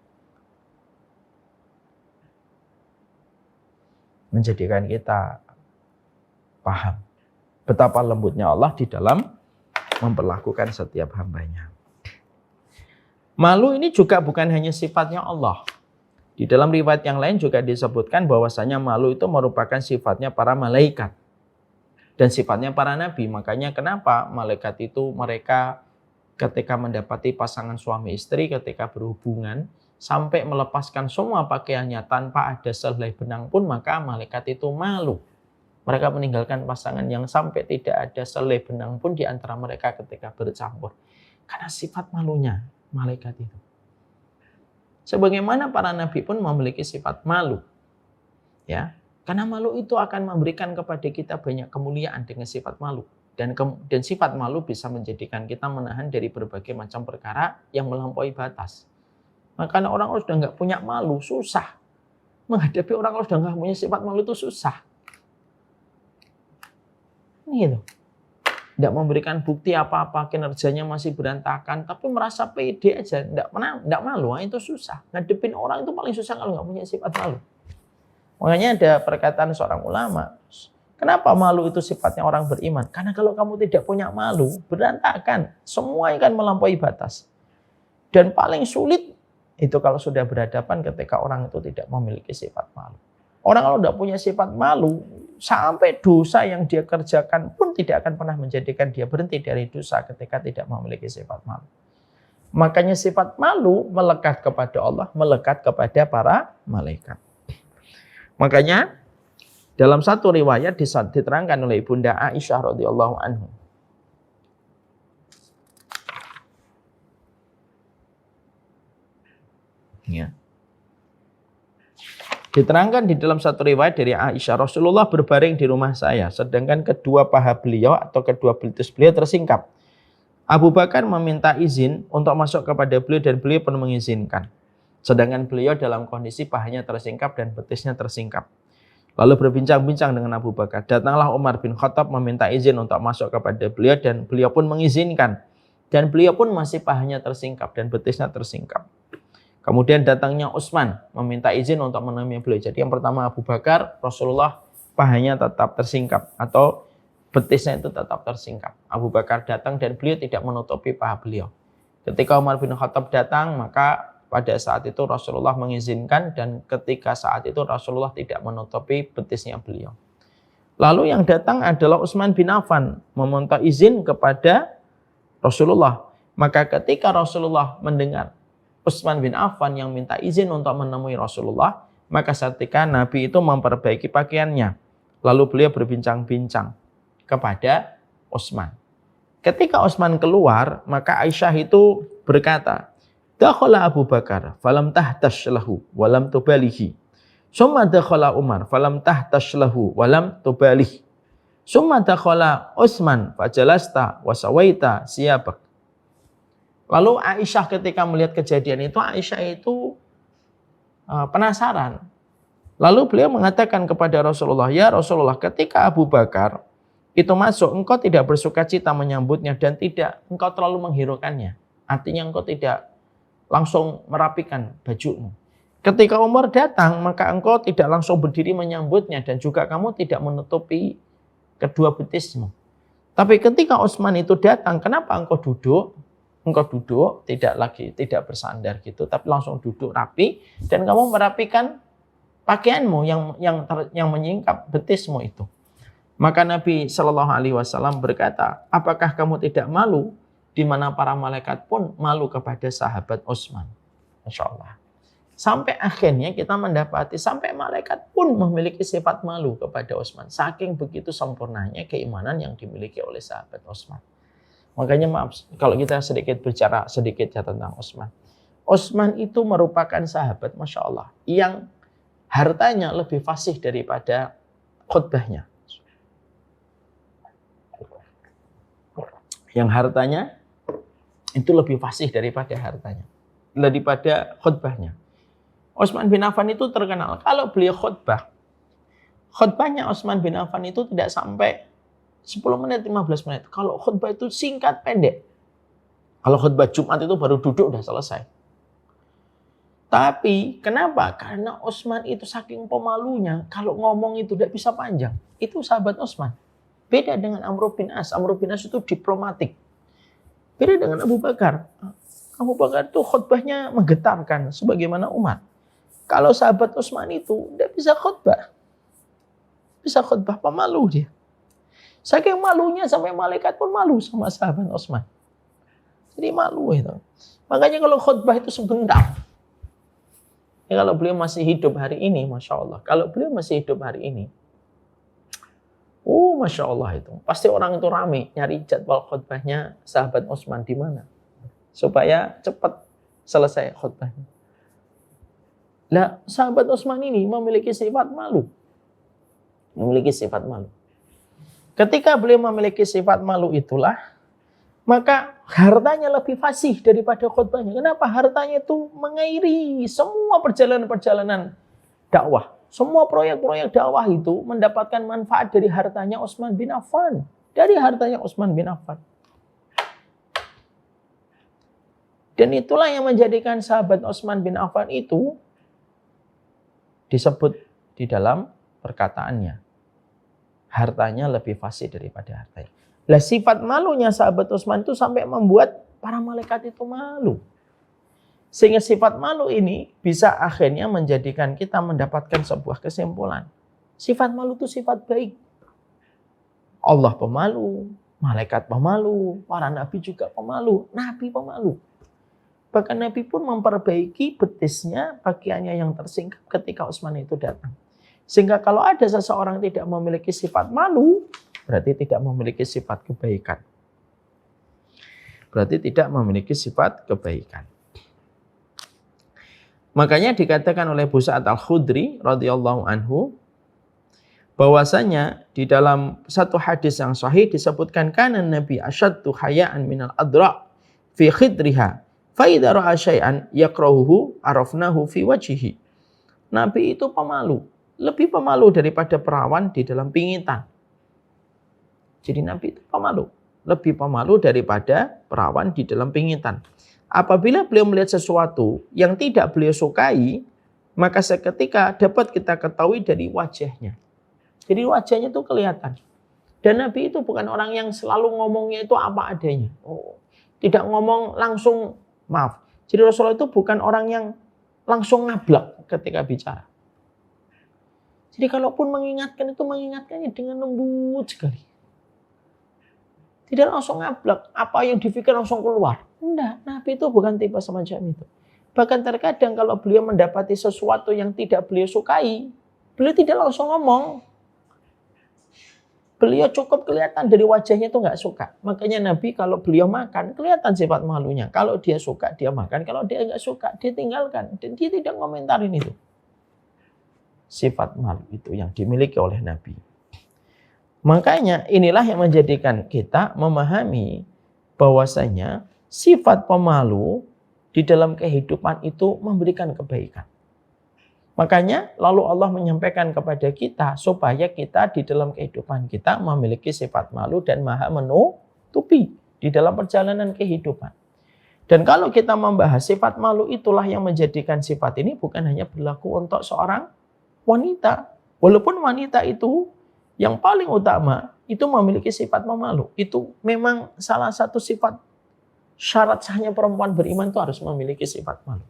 Menjadikan kita paham betapa lembutnya Allah di dalam memperlakukan setiap hambanya. Malu ini juga bukan hanya sifatnya Allah. Di dalam riwayat yang lain juga disebutkan bahwasanya malu itu merupakan sifatnya para malaikat. Dan sifatnya para nabi. Makanya kenapa malaikat itu mereka ketika mendapati pasangan suami istri ketika berhubungan sampai melepaskan semua pakaiannya tanpa ada sehelai benang pun, maka malaikat itu malu. Mereka meninggalkan pasangan yang sampai tidak ada sehelai benang pun di antara mereka ketika bercampur. Karena sifat malunya malaikat itu. Sebagaimana para nabi pun memiliki sifat malu. Ya, karena malu itu akan memberikan kepada kita banyak kemuliaan dengan sifat malu. Dan sifat malu bisa menjadikan kita menahan dari berbagai macam perkara yang melampaui batas. Makanya orang kalau sudah nggak punya malu, susah. Menghadapi orang kalau sudah nggak punya sifat malu itu susah. Ini gitu. Tidak memberikan bukti apa-apa, kinerjanya masih berantakan, tapi merasa pede aja, tidak malu, itu susah. Ngadepin orang itu paling susah kalau nggak punya sifat malu. Makanya ada perkataan seorang ulama, kenapa malu itu sifatnya orang beriman? Karena kalau kamu tidak punya malu, berantakan, semua akan melampaui batas. Dan paling sulit itu kalau sudah berhadapan ketika orang itu tidak memiliki sifat malu. Orang kalau tidak punya sifat malu, sampai dosa yang dia kerjakan pun tidak akan pernah menjadikan dia berhenti dari dosa ketika tidak memiliki sifat malu. Makanya sifat malu melekat kepada Allah, melekat kepada para malaikat. Makanya dalam satu riwayat diterangkan oleh Ibunda Aisyah radhiyallahu anha. Ya. Diterangkan di dalam satu riwayat dari Aisyah, Rasulullah berbaring di rumah saya, sedangkan kedua paha beliau atau kedua betis beliau tersingkap. Abu Bakar meminta izin untuk masuk kepada beliau dan beliau pun mengizinkan. Sedangkan beliau dalam kondisi pahanya tersingkap dan betisnya tersingkap. Lalu berbincang-bincang dengan Abu Bakar. Datanglah Umar bin Khattab meminta izin untuk masuk kepada beliau dan beliau pun mengizinkan. Dan beliau pun masih pahanya tersingkap dan betisnya tersingkap. Kemudian datangnya Utsman meminta izin untuk menemui beliau. Jadi yang pertama Abu Bakar, Rasulullah pahanya tetap tersingkap atau betisnya itu tetap tersingkap. Abu Bakar datang dan beliau tidak menutupi paha beliau. Ketika Umar bin Khattab datang, maka pada saat itu Rasulullah mengizinkan dan ketika saat itu Rasulullah tidak menutupi betisnya beliau. Lalu yang datang adalah Utsman bin Affan meminta izin kepada Rasulullah. Maka ketika Rasulullah mendengar Utsman bin Affan yang minta izin untuk menemui Rasulullah, maka ketika Nabi itu memperbaiki pakaiannya. Lalu beliau berbincang-bincang kepada Utsman. Ketika Utsman keluar, maka Aisyah itu berkata, dakhala Abu Bakar, falam tahtash lahu, walam tubalihi. Summa dakhala Umar, falam tahtash lahu, walam tubalihi. Summa dakhala Utsman, fajalasta wasawaita siyabak. Lalu Aisyah ketika melihat kejadian itu, Aisyah itu penasaran. Lalu beliau mengatakan kepada Rasulullah, ya Rasulullah, ketika Abu Bakar itu masuk, engkau tidak bersuka cita menyambutnya dan tidak engkau terlalu menghiraukannya. Artinya engkau tidak langsung merapikan bajumu. Ketika Umar datang, maka engkau tidak langsung berdiri menyambutnya dan juga kamu tidak menutupi kedua betismu. Tapi ketika Utsman itu datang, kenapa engkau duduk? Engkau duduk, tidak bersandar gitu, tapi langsung duduk rapi dan kamu merapikan pakaianmu yang menyingkap betismu itu. Maka Nabi Shallallahu Alaihi Wasallam berkata, apakah kamu tidak malu? Di mana para malaikat pun malu kepada sahabat Utsman. Masya Allah. Sampai akhirnya kita mendapati sampai malaikat pun memiliki sifat malu kepada Utsman. Saking begitu sempurnanya keimanan yang dimiliki oleh sahabat Utsman. Makanya maaf, kalau kita bicara sedikit ya tentang Utsman. Utsman itu merupakan sahabat, Masya Allah, yang hartanya lebih fasih daripada khutbahnya. Yang hartanya itu lebih fasih daripada khutbahnya. Utsman bin Affan itu terkenal, kalau beliau khutbahnya Utsman bin Affan itu tidak sampai 10 menit, 15 menit. Kalau khutbah itu singkat, pendek. Kalau khutbah Jumat itu baru duduk, udah selesai. Tapi, kenapa? Karena Utsman itu saking pemalunya, kalau ngomong itu tidak bisa panjang. Itu sahabat Utsman. Beda dengan Amr bin As. Amr bin As itu diplomatik. Beda dengan Abu Bakar. Abu Bakar itu khutbahnya menggetarkan, sebagaimana Umar. Kalau sahabat Utsman itu tidak bisa khutbah. Bisa khutbah, pemalu dia. Saking malunya sampai malaikat pun malu sama sahabat Utsman. Jadi malu itu. Makanya kalau khutbah itu sebentar. Ya, kalau beliau masih hidup hari ini, Masya Allah. Kalau beliau masih hidup hari ini, Masya Allah itu. Pasti orang itu rame nyari jadwal khutbahnya sahabat Utsman di mana. Supaya cepat selesai khutbahnya. Nah, sahabat Utsman ini memiliki sifat malu. Ketika beliau memiliki sifat malu itulah, maka hartanya lebih fasih daripada khutbahnya. Kenapa? Hartanya itu mengairi semua perjalanan-perjalanan dakwah. Semua proyek-proyek dakwah itu mendapatkan manfaat dari hartanya Utsman bin Affan. Dari hartanya Utsman bin Affan. Dan itulah yang menjadikan sahabat Utsman bin Affan itu disebut di dalam perkataannya, hartanya lebih fasih daripada hartanya. Lah sifat malunya sahabat Utsman itu sampai membuat para malaikat itu malu. Sehingga sifat malu ini bisa akhirnya menjadikan kita mendapatkan sebuah kesimpulan. Sifat malu itu sifat baik. Allah pemalu, malaikat pemalu, para nabi juga pemalu, nabi pemalu. Bahkan Nabi pun memperbaiki betisnya, pakaiannya yang tersingkap ketika Utsman itu datang. Sehingga kalau ada seseorang tidak memiliki sifat malu, berarti tidak memiliki sifat kebaikan. Berarti tidak memiliki sifat kebaikan. Makanya dikatakan oleh Abu Sa'id Al-Khudri radhiyallahu anhu, bahwasanya di dalam satu hadis yang sahih disebutkan kana Nabi asyaddu haya'an minal adra' fi khidriha. Fa'idha ra'a syai'an yakrahuhu arafnahu fi wajhihi. Nabi itu pemalu, lebih pemalu daripada perawan di dalam pingitan. Jadi Nabi itu pemalu, lebih pemalu daripada perawan di dalam pingitan. Apabila beliau melihat sesuatu yang tidak beliau sukai, maka seketika dapat kita ketahui dari wajahnya. Jadi wajahnya itu kelihatan. Dan Nabi itu bukan orang yang selalu ngomongnya itu apa adanya. Tidak ngomong langsung. Maaf, jadi Rasulullah itu bukan orang yang langsung ngablak ketika bicara. Jadi kalaupun mengingatkan itu mengingatkannya dengan lembut sekali. Tidak langsung ngablak, apa yang dipikir langsung keluar. Enggak, Nabi itu bukan tipe semacam itu. Bahkan terkadang kalau beliau mendapati sesuatu yang tidak beliau sukai, beliau tidak langsung ngomong. Beliau cukup kelihatan dari wajahnya itu nggak suka. Makanya Nabi kalau beliau makan, kelihatan sifat malunya. Kalau dia suka, dia makan. Kalau dia nggak suka, dia tinggalkan. Dan dia tidak komentarin itu. Sifat malu itu yang dimiliki oleh Nabi. Makanya inilah yang menjadikan kita memahami bahwasanya sifat pemalu di dalam kehidupan itu memberikan kebaikan. Makanya lalu Allah menyampaikan kepada kita supaya kita di dalam kehidupan kita memiliki sifat malu dan maha menutupi di dalam perjalanan kehidupan. Dan kalau kita membahas sifat malu itulah yang menjadikan sifat ini bukan hanya berlaku untuk seorang wanita. Walaupun wanita itu yang paling utama itu memiliki sifat pemalu. Itu memang salah satu sifat syarat sahnya perempuan beriman itu harus memiliki sifat malu.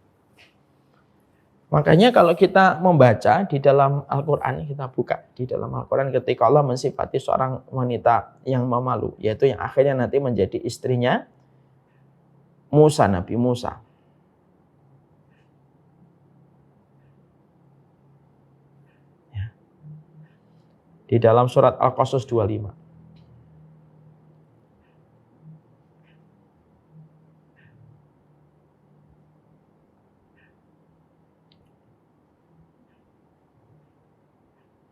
Makanya kalau kita membaca di dalam Al-Quran, kita buka di dalam Al-Quran ketika Allah mensifati seorang wanita yang memalu, yaitu yang akhirnya nanti menjadi istrinya Musa, Nabi Musa. Ya. Di dalam surat Al-Qasas 25.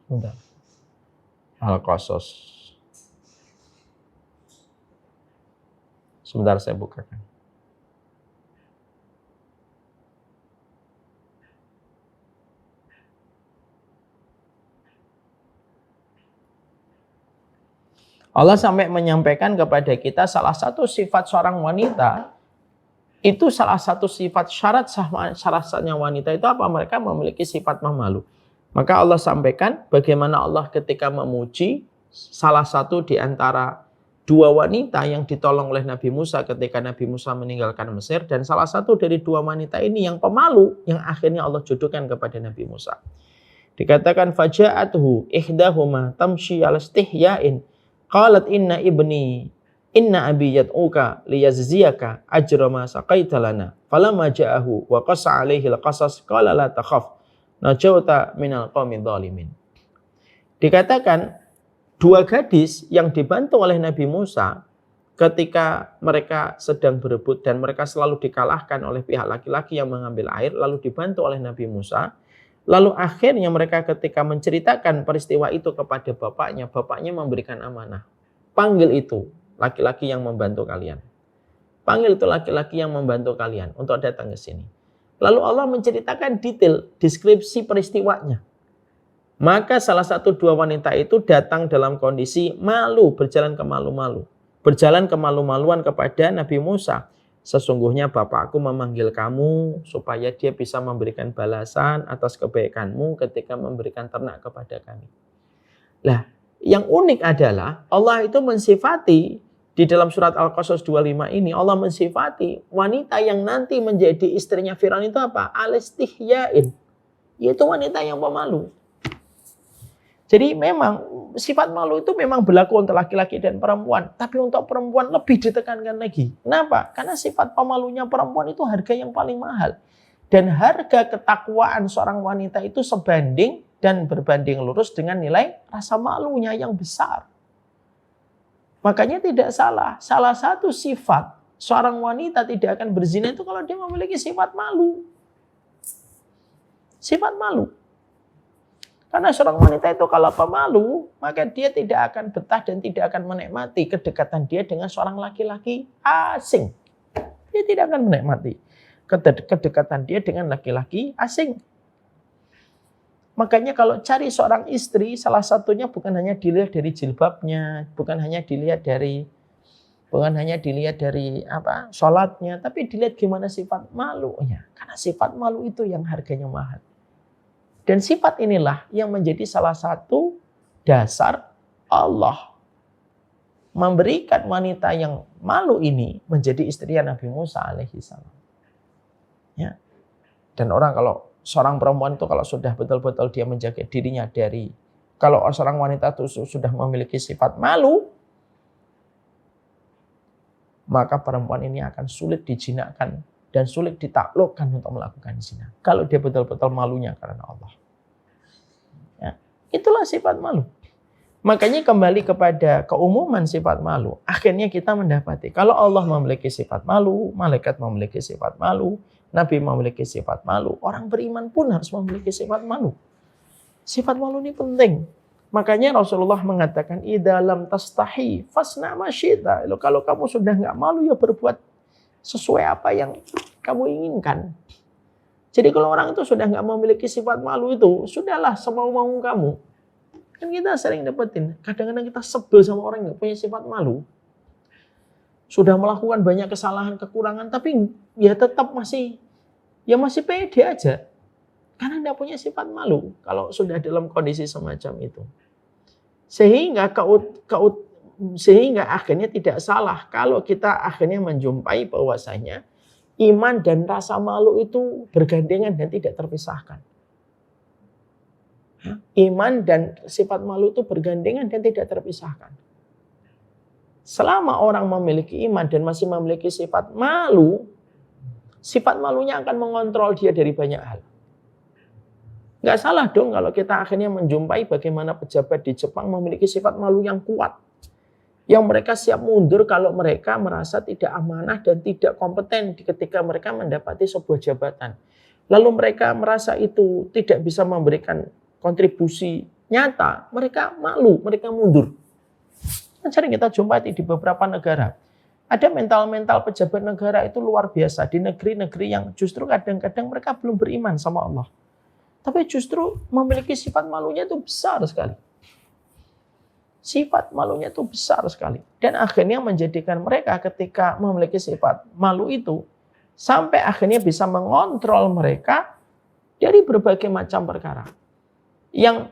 Bentar. Al-Qasas. Sebentar saya bukakan. Allah sampai menyampaikan kepada kita salah satu sifat seorang wanita, itu salah satu sifat syarat sahnya wanita itu apa? Mereka memiliki sifat memalu. Maka Allah sampaikan bagaimana Allah ketika memuji salah satu di antara dua wanita yang ditolong oleh Nabi Musa ketika Nabi Musa meninggalkan Mesir. Dan salah satu dari dua wanita ini yang pemalu yang akhirnya Allah jodohkan kepada Nabi Musa. Dikatakan faja'atuhu ihdahuma tamshi ala istihya'in qalat inna abi yad'uka liyajziyaka ajra ma saqaita lana falamma ja'ahu wa qassa 'alaihi al-qasas qala la takhaf najauta minal qaumidz zalimin. Dikatakan dua gadis yang dibantu oleh Nabi Musa ketika mereka sedang berebut dan mereka selalu dikalahkan oleh pihak laki-laki yang mengambil air lalu dibantu oleh Nabi Musa. Lalu akhirnya mereka ketika menceritakan peristiwa itu kepada bapaknya, bapaknya memberikan amanah. Panggil itu laki-laki yang membantu kalian. Panggil itu laki-laki yang membantu kalian untuk datang ke sini. Lalu Allah menceritakan detail, deskripsi peristiwanya. Maka salah satu dua wanita itu datang dalam kondisi malu, berjalan kemalu-malu. Berjalan kemalu-maluan kepada Nabi Musa. Sesungguhnya bapakku memanggil kamu supaya dia bisa memberikan balasan atas kebaikanmu ketika memberikan ternak kepada kami. Nah, yang unik adalah Allah itu mensifati di dalam surat Al-Qasas 25 ini, Allah mensifati wanita yang nanti menjadi istrinya Firaun itu apa? Al-istihyain. Yaitu wanita yang pemalu. Jadi memang sifat malu itu memang berlaku untuk laki-laki dan perempuan. Tapi untuk perempuan lebih ditekankan lagi. Kenapa? Karena sifat pemalunya perempuan itu harga yang paling mahal. Dan harga ketakwaan seorang wanita itu sebanding dan berbanding lurus dengan nilai rasa malunya yang besar. Makanya tidak salah. Salah satu sifat seorang wanita tidak akan berzina itu kalau dia memiliki sifat malu. Sifat malu. Karena seorang wanita itu kalau pemalu, maka dia tidak akan betah dan tidak akan menikmati kedekatan dia dengan seorang laki-laki asing. Dia tidak akan menikmati kedekatan dia dengan laki-laki asing. Makanya kalau cari seorang istri, salah satunya bukan hanya dilihat dari jilbabnya, bukan hanya dilihat dari sholatnya, tapi dilihat gimana sifat malunya. Karena sifat malu itu yang harganya mahal. Dan sifat inilah yang menjadi salah satu dasar Allah memberikan wanita yang malu ini menjadi istri Nabi Musa alaihissalam. Ya. Dan kalau seorang perempuan itu kalau sudah betul-betul dia menjaga dirinya dari, kalau seorang wanita itu sudah memiliki sifat malu, maka perempuan ini akan sulit dijinakkan dan sulit ditaklukkan untuk melakukan zina. Kalau dia betul-betul malunya karena Allah. Ya, itulah sifat malu. Makanya kembali kepada keumuman sifat malu. Akhirnya kita mendapati kalau Allah memiliki sifat malu, malaikat memiliki sifat malu, Nabi memiliki sifat malu, orang beriman pun harus memiliki sifat malu. Sifat malu ini penting. Makanya Rasulullah mengatakan, "Idza lam tastahi fasna ma syi'ta." Kalau kamu sudah enggak malu ya berbuat sesuai apa yang kamu inginkan. Jadi kalau orang itu sudah enggak memiliki sifat malu itu, sudahlah semau-mau kamu. Kan kita sering dapetin, kadang-kadang kita sebel sama orang yang enggak punya sifat malu. Sudah melakukan banyak kesalahan, kekurangan, tapi ya tetap masih pede aja. Karena enggak punya sifat malu kalau sudah dalam kondisi semacam itu. Sehingga akhirnya tidak salah kalau kita akhirnya menjumpai bahwasanya iman dan rasa malu itu bergandengan dan tidak terpisahkan. Iman dan sifat malu itu bergandengan dan tidak terpisahkan. Selama orang memiliki iman dan masih memiliki sifat malunya akan mengontrol dia dari banyak hal. Nggak salah dong kalau kita akhirnya menjumpai bagaimana pejabat di Jepang memiliki sifat malu yang kuat. Yang mereka siap mundur kalau mereka merasa tidak amanah dan tidak kompeten ketika mereka mendapati sebuah jabatan. Lalu mereka merasa itu tidak bisa memberikan kontribusi nyata, mereka malu, mereka mundur. Sering kita jumpai di beberapa negara. Ada mental-mental pejabat negara itu luar biasa. Di negeri-negeri yang justru kadang-kadang mereka belum beriman sama Allah. Tapi justru memiliki sifat malunya itu besar sekali. Sifat malunya itu besar sekali. Dan akhirnya menjadikan mereka ketika memiliki sifat malu itu, sampai akhirnya bisa mengontrol mereka dari berbagai macam perkara yang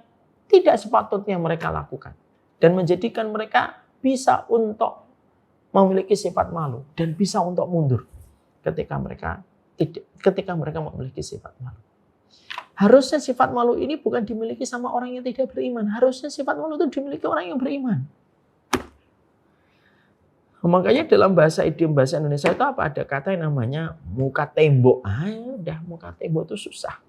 tidak sepatutnya mereka lakukan. Dan menjadikan mereka bisa untuk memiliki sifat malu. Dan bisa untuk mundur ketika mereka memiliki sifat malu. Harusnya sifat malu ini bukan dimiliki sama orang yang tidak beriman. Harusnya sifat malu itu dimiliki orang yang beriman. Makanya dalam idiom bahasa Indonesia itu apa? Ada kata yang namanya muka tembok. Udah muka tembok itu susah.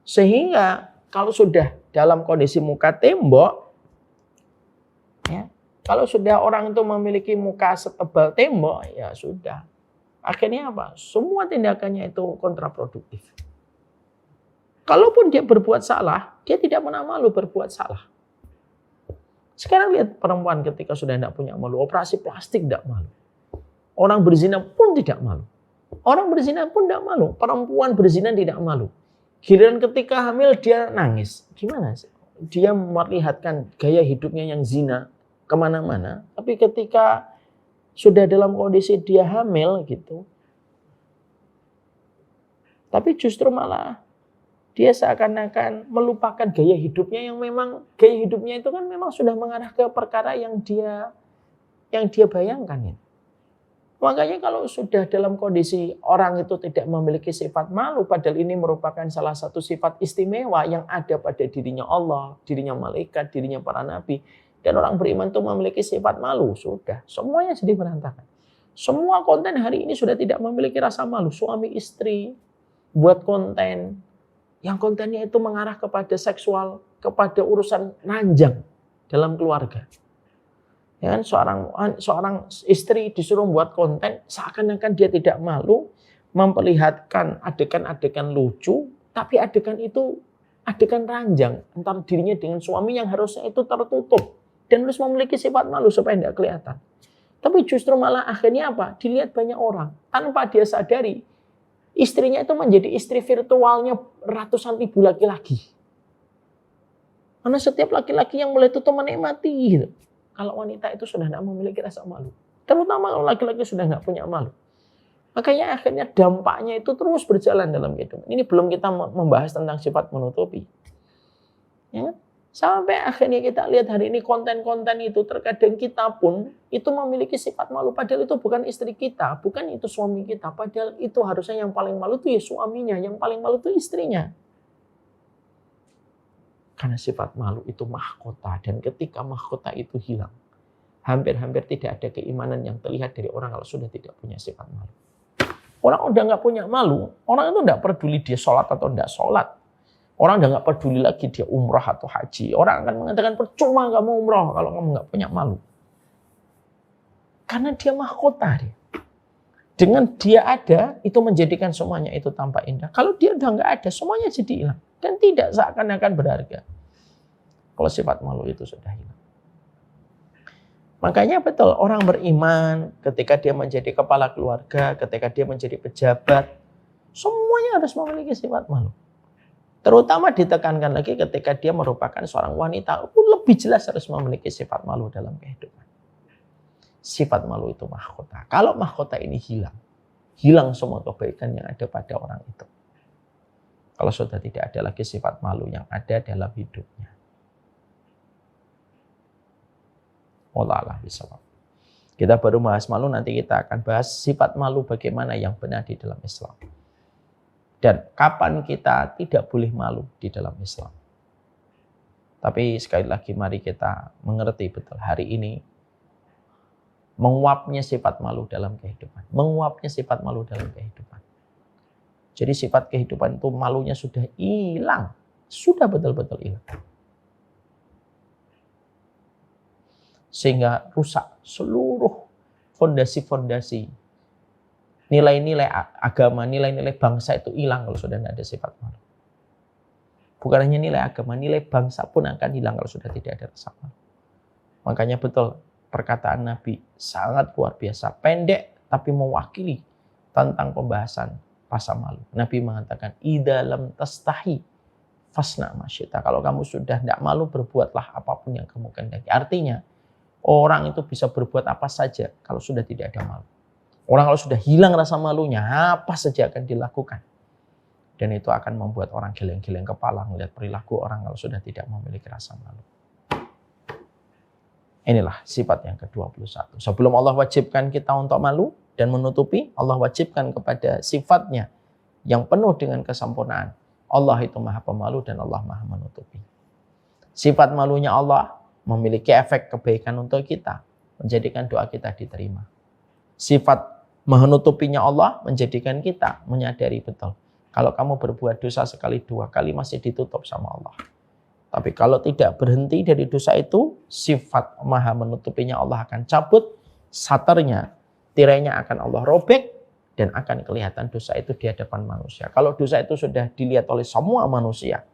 Sehingga kalau sudah dalam kondisi muka tembok, ya, kalau sudah orang itu memiliki muka setebal tembok, ya sudah. Akhirnya apa? Semua tindakannya itu kontraproduktif. Kalaupun dia berbuat salah, dia tidak pernah malu berbuat salah. Sekarang lihat perempuan ketika sudah tidak punya malu, operasi plastik tidak malu. Orang berzina pun tidak malu. Orang berzina pun tidak malu. Perempuan berzina tidak malu. Giliran ketika hamil dia nangis. Gimana sih? Dia melihatkan gaya hidupnya yang zina kemana-mana. Tapi ketika sudah dalam kondisi dia hamil gitu. Tapi justru malah dia seakan-akan melupakan gaya hidupnya yang memang gaya hidupnya itu kan memang sudah mengarah ke perkara yang dia bayangkan. Makanya kalau sudah dalam kondisi orang itu tidak memiliki sifat malu, padahal ini merupakan salah satu sifat istimewa yang ada pada dirinya Allah, dirinya malaikat, dirinya para nabi. Dan orang beriman itu memiliki sifat malu, sudah semuanya jadi berantakan. Semua konten hari ini sudah tidak memiliki rasa malu. Suami istri buat konten yang kontennya itu mengarah kepada seksual, kepada urusan ranjang dalam keluarga. Ya kan, seorang istri disuruh buat konten seakan-akan dia tidak malu memperlihatkan adegan-adegan lucu, tapi adegan itu adegan ranjang antara dirinya dengan suami yang harusnya itu tertutup dan harus memiliki sifat malu supaya tidak kelihatan. Tapi justru malah akhirnya apa? Dilihat banyak orang tanpa dia sadari. Istrinya itu menjadi istri virtualnya ratusan ribu laki-laki. Karena setiap laki-laki yang mulai itu menikmati gitu. Kalau wanita itu sudah tidak memiliki rasa malu. Terutama kalau laki-laki sudah tidak punya malu. Makanya akhirnya dampaknya itu terus berjalan dalam kehidupan. Ini belum kita membahas tentang sifat menutupi. Ya? Sampai akhirnya kita lihat hari ini konten-konten itu terkadang kita pun itu memiliki sifat malu. Padahal itu bukan istri kita, bukan itu suami kita. Padahal itu harusnya yang paling malu itu ya suaminya, yang paling malu itu istrinya. Karena sifat malu itu mahkota dan ketika mahkota itu hilang, hampir-hampir tidak ada keimanan yang terlihat dari orang kalau sudah tidak punya sifat malu. Orang udah nggak punya malu, orang itu nggak peduli dia sholat atau nggak sholat. Orang udah nggak peduli lagi dia umrah atau haji. Orang akan mengatakan percuma kamu umrah kalau kamu nggak punya malu. Karena dia mahkota dia. Dengan dia ada, itu menjadikan semuanya itu tampak indah. Kalau dia udah nggak ada, semuanya jadi hilang. Dan tidak seakan-akan berharga. Kalau sifat malu itu sudah hilang. Makanya betul, orang beriman ketika dia menjadi kepala keluarga, ketika dia menjadi pejabat, semuanya harus memiliki sifat malu. Terutama ditekankan lagi ketika dia merupakan seorang wanita, lebih jelas harus memiliki sifat malu dalam kehidupan. Sifat malu itu mahkota. Kalau mahkota ini hilang semua kebaikan yang ada pada orang itu. Kalau sudah tidak ada lagi sifat malu yang ada dalam hidupnya. Wallahu a'lam bishawab. Kita baru bahas malu, nanti kita akan bahas sifat malu bagaimana yang benar di dalam Islam. Dan kapan kita tidak boleh malu di dalam Islam. Tapi sekali lagi mari kita mengerti betul hari ini menguapnya sifat malu dalam kehidupan. Menguapnya sifat malu dalam kehidupan. Jadi sifat kehidupan itu malunya sudah hilang. Sudah betul-betul hilang. Sehingga rusak seluruh fondasi-fondasi. Nilai-nilai agama, nilai-nilai bangsa itu hilang kalau sudah tidak ada sifat malu. Bukan hanya nilai agama, nilai bangsa pun akan hilang kalau sudah tidak ada rasa malu. Makanya betul perkataan Nabi sangat luar biasa. Pendek tapi mewakili tentang pembahasan rasa malu. Nabi mengatakan, idza lam tastahi fasna ma syi'ta. Kalau kamu sudah tidak malu, berbuatlah apapun yang kamu kehendaki. Artinya, orang itu bisa berbuat apa saja kalau sudah tidak ada malu. Orang kalau sudah hilang rasa malunya, apa saja akan dilakukan. Dan itu akan membuat orang geleng-geleng kepala melihat perilaku orang kalau sudah tidak memiliki rasa malu. Inilah sifat yang ke-21. Sebelum Allah wajibkan kita untuk malu dan menutupi, Allah wajibkan kepada sifatnya yang penuh dengan kesempurnaan. Allah itu maha pemalu dan Allah maha menutupi. Sifat malunya Allah memiliki efek kebaikan untuk kita, menjadikan doa kita diterima. Sifat menutupinya Allah menjadikan kita menyadari betul. Kalau kamu berbuat dosa sekali, dua kali masih ditutup sama Allah. Tapi kalau tidak berhenti dari dosa itu, sifat maha menutupinya Allah akan cabut, satarnya, tirainya akan Allah robek, dan akan kelihatan dosa itu di hadapan manusia. Kalau dosa itu sudah dilihat oleh semua manusia,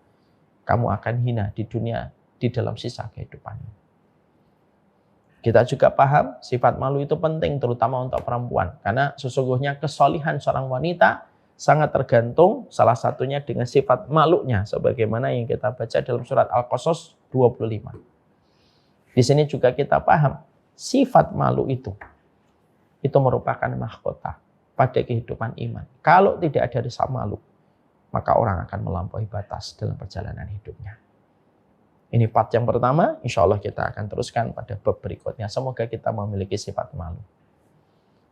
kamu akan hina di dunia, di dalam sisa kehidupanmu. Kita juga paham sifat malu itu penting terutama untuk perempuan. Karena sesungguhnya kesolihan seorang wanita sangat tergantung salah satunya dengan sifat malunya. Sebagaimana yang kita baca dalam surat Al-Qasas 25. Di sini juga kita paham sifat malu itu merupakan mahkota pada kehidupan iman. Kalau tidak ada rasa malu, maka orang akan melampaui batas dalam perjalanan hidupnya. Ini part yang pertama, insya Allah kita akan teruskan pada bab berikutnya. Semoga kita memiliki sifat malu.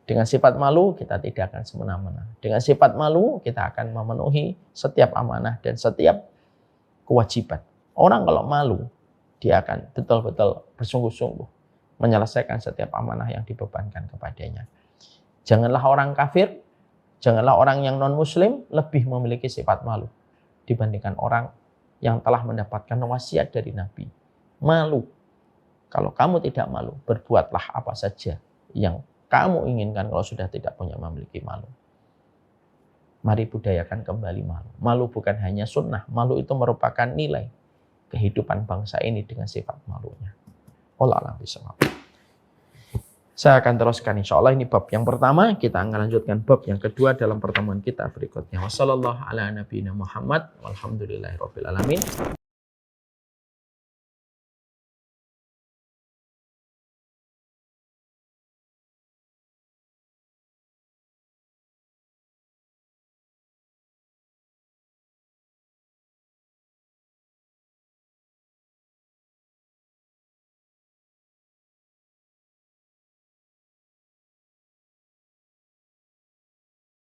Dengan sifat malu kita tidak akan semena-mena. Dengan sifat malu kita akan memenuhi setiap amanah dan setiap kewajiban. Orang kalau malu, dia akan betul-betul bersungguh-sungguh menyelesaikan setiap amanah yang dibebankan kepadanya. Janganlah orang kafir, janganlah orang yang non-muslim lebih memiliki sifat malu dibandingkan orang yang telah mendapatkan wasiat dari Nabi. Malu. Kalau kamu tidak malu, berbuatlah apa saja yang kamu inginkan kalau sudah tidak punya memiliki malu. Mari budayakan kembali malu. Malu bukan hanya sunnah, malu itu merupakan nilai kehidupan bangsa ini dengan sifat malunya. Wallahu a'lam bishawab. Saya akan teruskan insya Allah ini bab yang pertama. Kita akan lanjutkan bab yang kedua dalam pertemuan kita berikutnya. Wassalamualaikum warahmatullahi wabarakatuh. Walhamdulillahirabbil alamin.